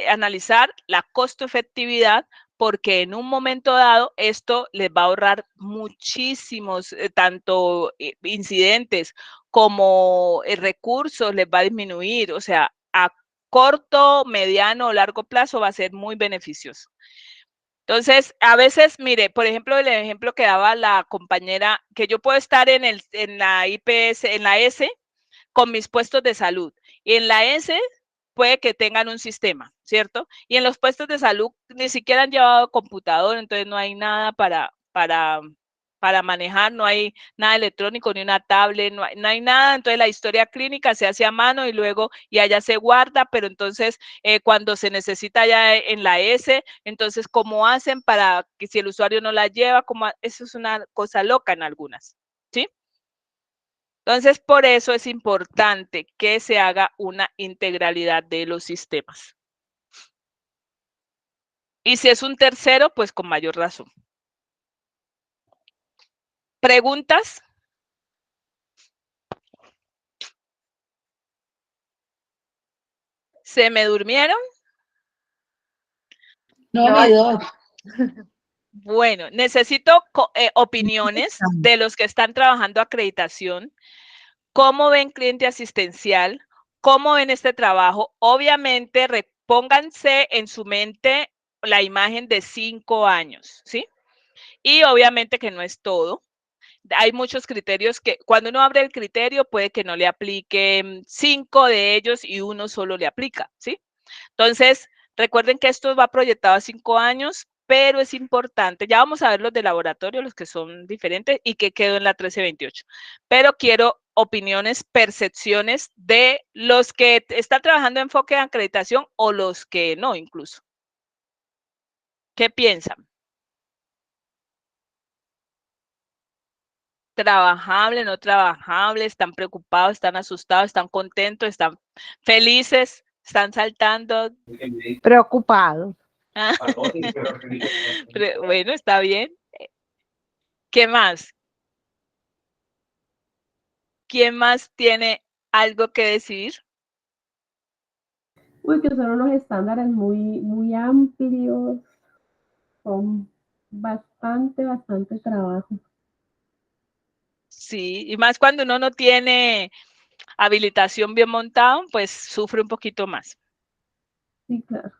analizar la costo-efectividad porque en un momento dado esto les va a ahorrar muchísimos, tanto incidentes como recursos, les va a disminuir, o sea, a corto, mediano o largo plazo va a ser muy beneficioso. Entonces, a veces, mire, por ejemplo, el ejemplo que daba la compañera, que yo puedo estar en la IPS, en la S, con mis puestos de salud, y en la S puede que tengan un sistema, ¿cierto? Y en los puestos de salud ni siquiera han llevado computador, entonces no hay nada para manejar, no hay nada electrónico, ni una tablet, no hay nada, entonces la historia clínica se hace a mano y luego y allá se guarda, pero entonces cuando se necesita ya en la S, entonces ¿cómo hacen para que si el usuario no la lleva? Eso es una cosa loca en algunas, ¿sí? Entonces, por eso es importante que se haga una integralidad de los sistemas. Y si es un tercero, pues con mayor razón. ¿Preguntas? ¿Se me durmieron? No, mi doc. Bueno, necesito opiniones de los que están trabajando acreditación. ¿Cómo ven cliente asistencial? ¿Cómo ven este trabajo? Obviamente, repónganse en su mente la imagen de 5 años, ¿sí? Y obviamente que no es todo. Hay muchos criterios que cuando uno abre el criterio puede que no le aplique 5 de ellos y uno solo le aplica, ¿sí? Entonces, recuerden que esto va proyectado a 5 años, pero es importante, ya vamos a ver los de laboratorio, los que son diferentes y que quedó en la 1328, pero quiero opiniones, percepciones de los que están trabajando en enfoque de acreditación o los que no incluso. ¿Qué piensan? Trabajable, no trabajable, están preocupados, están asustados, están contentos, están felices, están saltando. Preocupados. Bueno, está bien. ¿Qué más? ¿Quién más tiene algo que decir? Uy, que son unos estándares muy amplios, son bastante trabajo. Sí, y más cuando uno no tiene habilitación bien montada, pues sufre un poquito más. Sí, claro.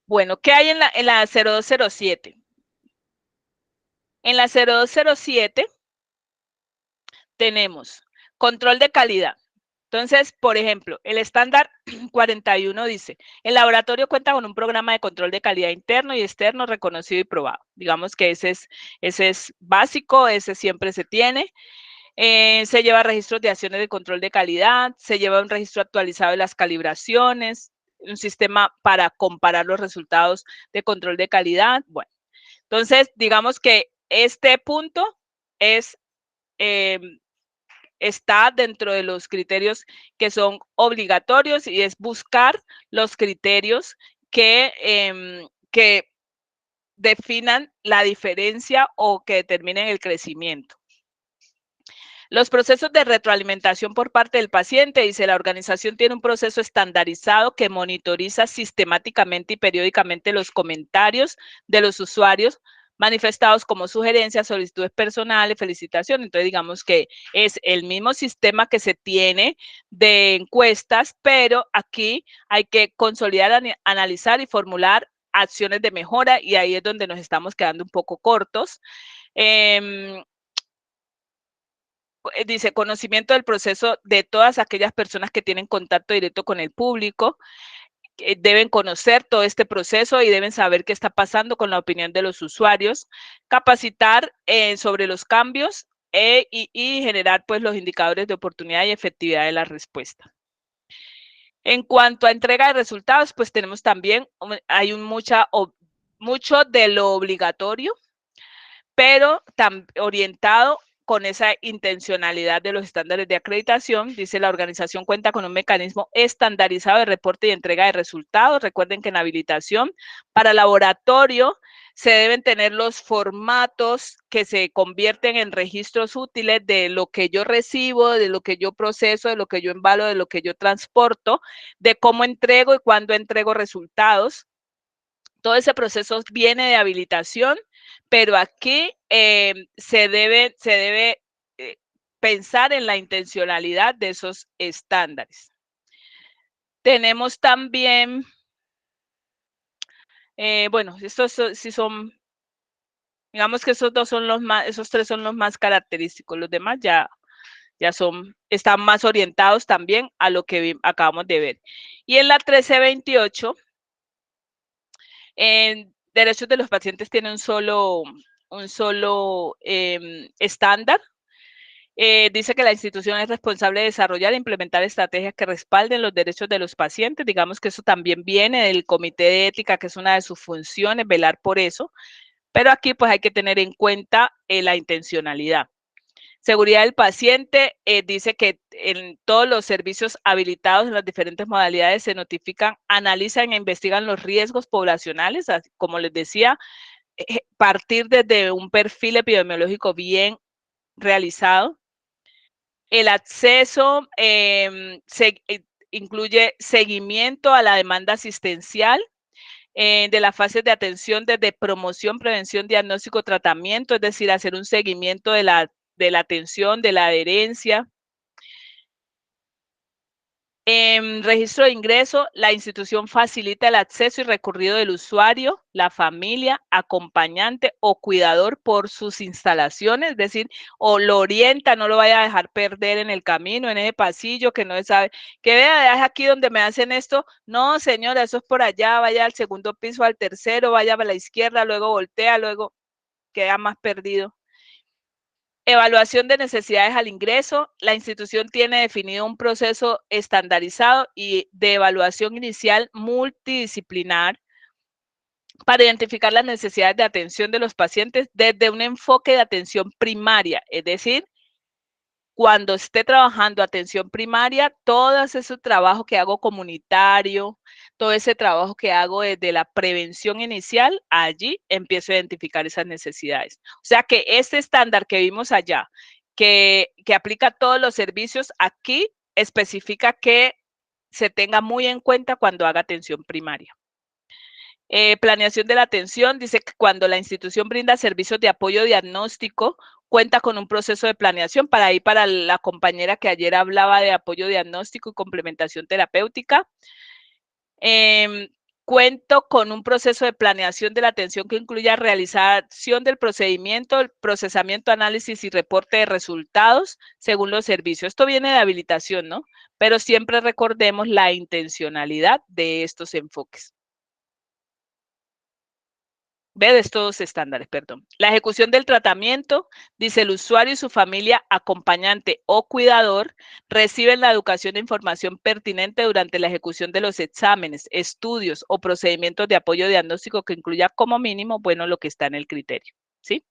Bueno, ¿qué hay en la 0207? En la 0207 tenemos control de calidad. Entonces, por ejemplo, el estándar 41 dice, el laboratorio cuenta con un programa de control de calidad interno y externo reconocido y probado. Digamos que ese es básico, ese siempre se tiene. Se lleva registros de acciones de control de calidad, se lleva un registro actualizado de las calibraciones, un sistema para comparar los resultados de control de calidad. Bueno, entonces, digamos que este punto está dentro de los criterios que son obligatorios y es buscar los criterios que definan la diferencia o que determinen el crecimiento. Los procesos de retroalimentación por parte del paciente, dice, la organización tiene un proceso estandarizado que monitoriza sistemáticamente y periódicamente los comentarios de los usuarios manifestados como sugerencias, solicitudes personales, felicitaciones. Entonces, digamos que es el mismo sistema que se tiene de encuestas, pero aquí hay que consolidar, analizar y formular acciones de mejora y ahí es donde nos estamos quedando un poco cortos. Dice, conocimiento del proceso de todas aquellas personas que tienen contacto directo con el público, deben conocer todo este proceso y deben saber qué está pasando con la opinión de los usuarios, capacitar sobre los cambios y generar pues los indicadores de oportunidad y efectividad de la respuesta. En cuanto a entrega de resultados, pues tenemos también, hay mucho de lo obligatorio, pero orientado con esa intencionalidad de los estándares de acreditación. Dice, la organización cuenta con un mecanismo estandarizado de reporte y entrega de resultados. Recuerden que en habilitación para laboratorio se deben tener los formatos que se convierten en registros útiles de lo que yo recibo, de lo que yo proceso, de lo que yo embalo, de lo que yo transporto, de cómo entrego y cuándo entrego resultados. Todo ese proceso viene de habilitación, pero aquí se debe pensar en la intencionalidad de esos estándares. Tenemos también, bueno, estos sí son, digamos que esos tres son los más característicos, los demás ya están más orientados también a lo que acabamos de ver. Y en la 1328, en derechos de los pacientes tiene un solo estándar. Dice que la institución es responsable de desarrollar e implementar estrategias que respalden los derechos de los pacientes. Digamos que eso también viene del Comité de Ética, que es una de sus funciones, velar por eso. Pero aquí pues hay que tener en cuenta la intencionalidad. Seguridad del paciente, dice que en todos los servicios habilitados en las diferentes modalidades se notifican, analizan e investigan los riesgos poblacionales, como les decía, partir desde un perfil epidemiológico bien realizado. El acceso incluye seguimiento a la demanda asistencial de las fases de atención desde promoción, prevención, diagnóstico, tratamiento, es decir, hacer un seguimiento de la atención, de la adherencia. En registro de ingreso, la institución facilita el acceso y recorrido del usuario, la familia, acompañante o cuidador por sus instalaciones, es decir, o lo orienta, no lo vaya a dejar perder en el camino, en ese pasillo que no sabe, que vea, es aquí donde me hacen esto, no señora, eso es por allá, vaya al segundo piso, al tercero, vaya a la izquierda, luego voltea, luego queda más perdido. Evaluación de necesidades al ingreso. La institución tiene definido un proceso estandarizado y de evaluación inicial multidisciplinar para identificar las necesidades de atención de los pacientes desde un enfoque de atención primaria, es decir, cuando esté trabajando atención primaria, todo ese trabajo que hago comunitario, todo ese trabajo que hago desde la prevención inicial, allí empiezo a identificar esas necesidades. O sea que este estándar que vimos allá, que aplica a todos los servicios, aquí especifica que se tenga muy en cuenta cuando haga atención primaria. Planeación de la atención, dice que cuando la institución brinda servicios de apoyo diagnóstico, cuenta con un proceso de planeación. Para la compañera que ayer hablaba de apoyo diagnóstico y complementación terapéutica. Cuento con un proceso de planeación de la atención que incluya realización del procedimiento, el procesamiento, análisis y reporte de resultados según los servicios. Esto viene de habilitación, ¿no? Pero siempre recordemos la intencionalidad de estos enfoques. De estos estándares, perdón. La ejecución del tratamiento, dice el usuario y su familia, acompañante o cuidador, reciben la educación e información pertinente durante la ejecución de los exámenes, estudios o procedimientos de apoyo diagnóstico que incluya como mínimo, bueno, lo que está en el criterio, ¿sí?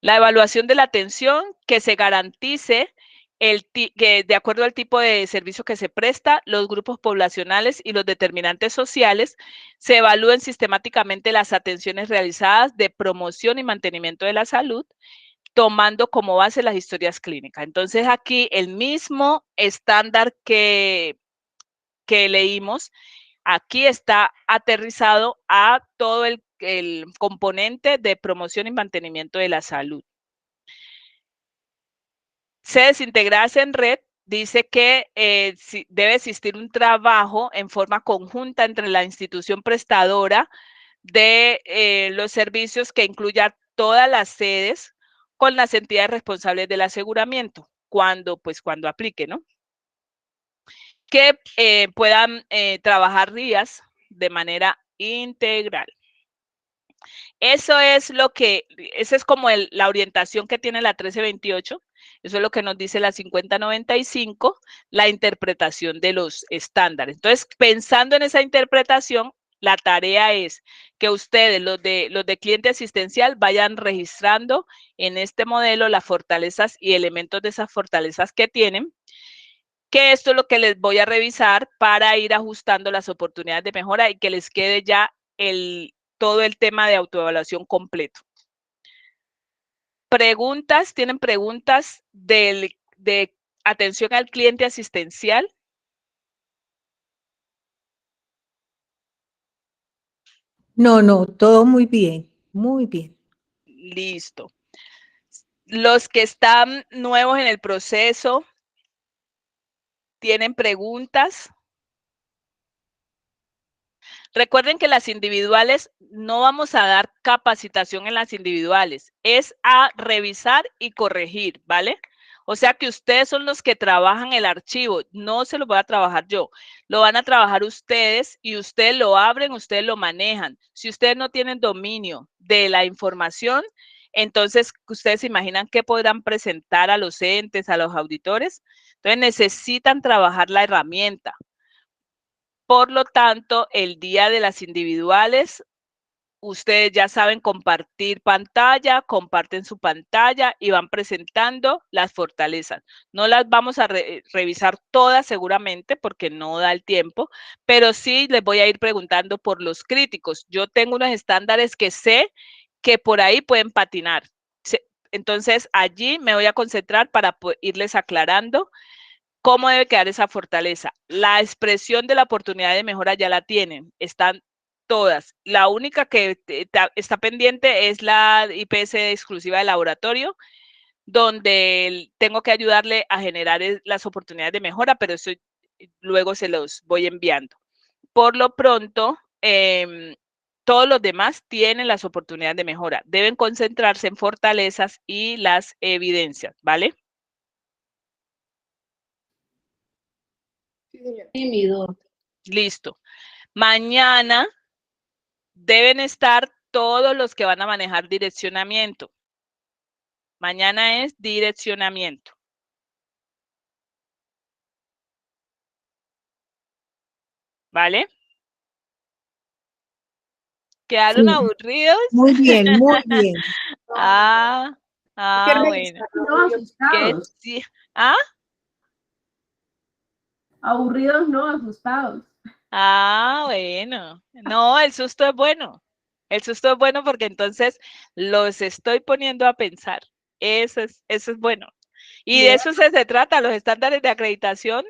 La evaluación de la atención, que se garantice que de acuerdo al tipo de servicio que se presta, los grupos poblacionales y los determinantes sociales, se evalúen sistemáticamente las atenciones realizadas de promoción y mantenimiento de la salud, tomando como base las historias clínicas. Entonces, aquí el mismo estándar que leímos, aquí está aterrizado a todo el componente de promoción y mantenimiento de la salud. Se desintegrarse en red, dice que debe existir un trabajo en forma conjunta entre la institución prestadora de los servicios que incluya todas las sedes con las entidades responsables del aseguramiento, cuando aplique, ¿no? Que puedan trabajar RIAs de manera integral. Esa es como la orientación que tiene la 1328. Eso es lo que nos dice la 5095, la interpretación de los estándares. Entonces, pensando en esa interpretación, la tarea es que ustedes, los de cliente asistencial, vayan registrando en este modelo las fortalezas y elementos de esas fortalezas que tienen, que esto es lo que les voy a revisar para ir ajustando las oportunidades de mejora y que les quede ya todo el tema de autoevaluación completo. ¿Preguntas? ¿Tienen preguntas de atención al cliente asistencial? No, todo muy bien, muy bien. Listo. Los que están nuevos en el proceso, ¿tienen preguntas? Recuerden que las individuales, no vamos a dar capacitación en las individuales, es a revisar y corregir, ¿vale? O sea que ustedes son los que trabajan el archivo, no se lo voy a trabajar yo, lo van a trabajar ustedes y ustedes lo abren, ustedes lo manejan. Si ustedes no tienen dominio de la información, entonces ustedes se imaginan qué podrán presentar a los entes, a los auditores. Entonces necesitan trabajar la herramienta. Por lo tanto, el día de las individuales, ustedes ya saben compartir pantalla, comparten su pantalla y van presentando las fortalezas. No las vamos a revisar todas seguramente porque no da el tiempo, pero sí les voy a ir preguntando por los críticos. Yo tengo unos estándares que sé que por ahí pueden patinar. Entonces, allí me voy a concentrar para irles aclarando ¿cómo debe quedar esa fortaleza? La expresión de la oportunidad de mejora ya la tienen, están todas. La única que está pendiente es la IPS exclusiva de laboratorio, donde tengo que ayudarle a generar las oportunidades de mejora, pero eso luego se los voy enviando. Por lo pronto, todos los demás tienen las oportunidades de mejora. Deben concentrarse en fortalezas y las evidencias, ¿vale? Listo. Mañana deben estar todos los que van a manejar direccionamiento. Mañana es direccionamiento. ¿Vale? ¿Quedaron aburridos? Muy bien, muy bien. bueno. ¿Ah? Aburridos, no, asustados. Bueno. No, el susto es bueno. El susto es bueno porque entonces los estoy poniendo a pensar. Eso es bueno. Y de eso se trata, los estándares de acreditación.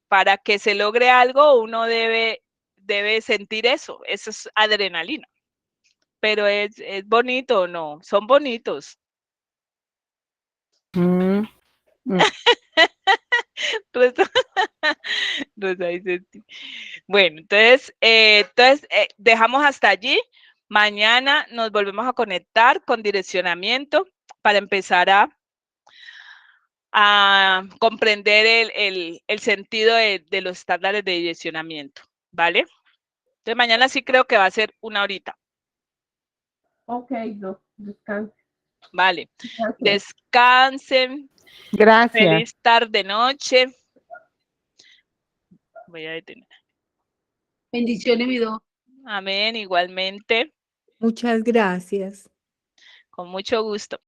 Para que se logre algo, uno debe sentir eso. Eso es adrenalina. Pero es bonito, ¿no? Son bonitos. Bueno, entonces, dejamos hasta allí. Mañana nos volvemos a conectar con direccionamiento para empezar a comprender el sentido de los estándares de direccionamiento, ¿vale? Entonces, mañana sí creo que va a ser 1 horita. Ok, descansen. Vale. Gracias. Descansen. Gracias. Feliz tarde, noche. Voy a detener. Bendiciones, mi don. Amén, igualmente. Muchas gracias. Con mucho gusto.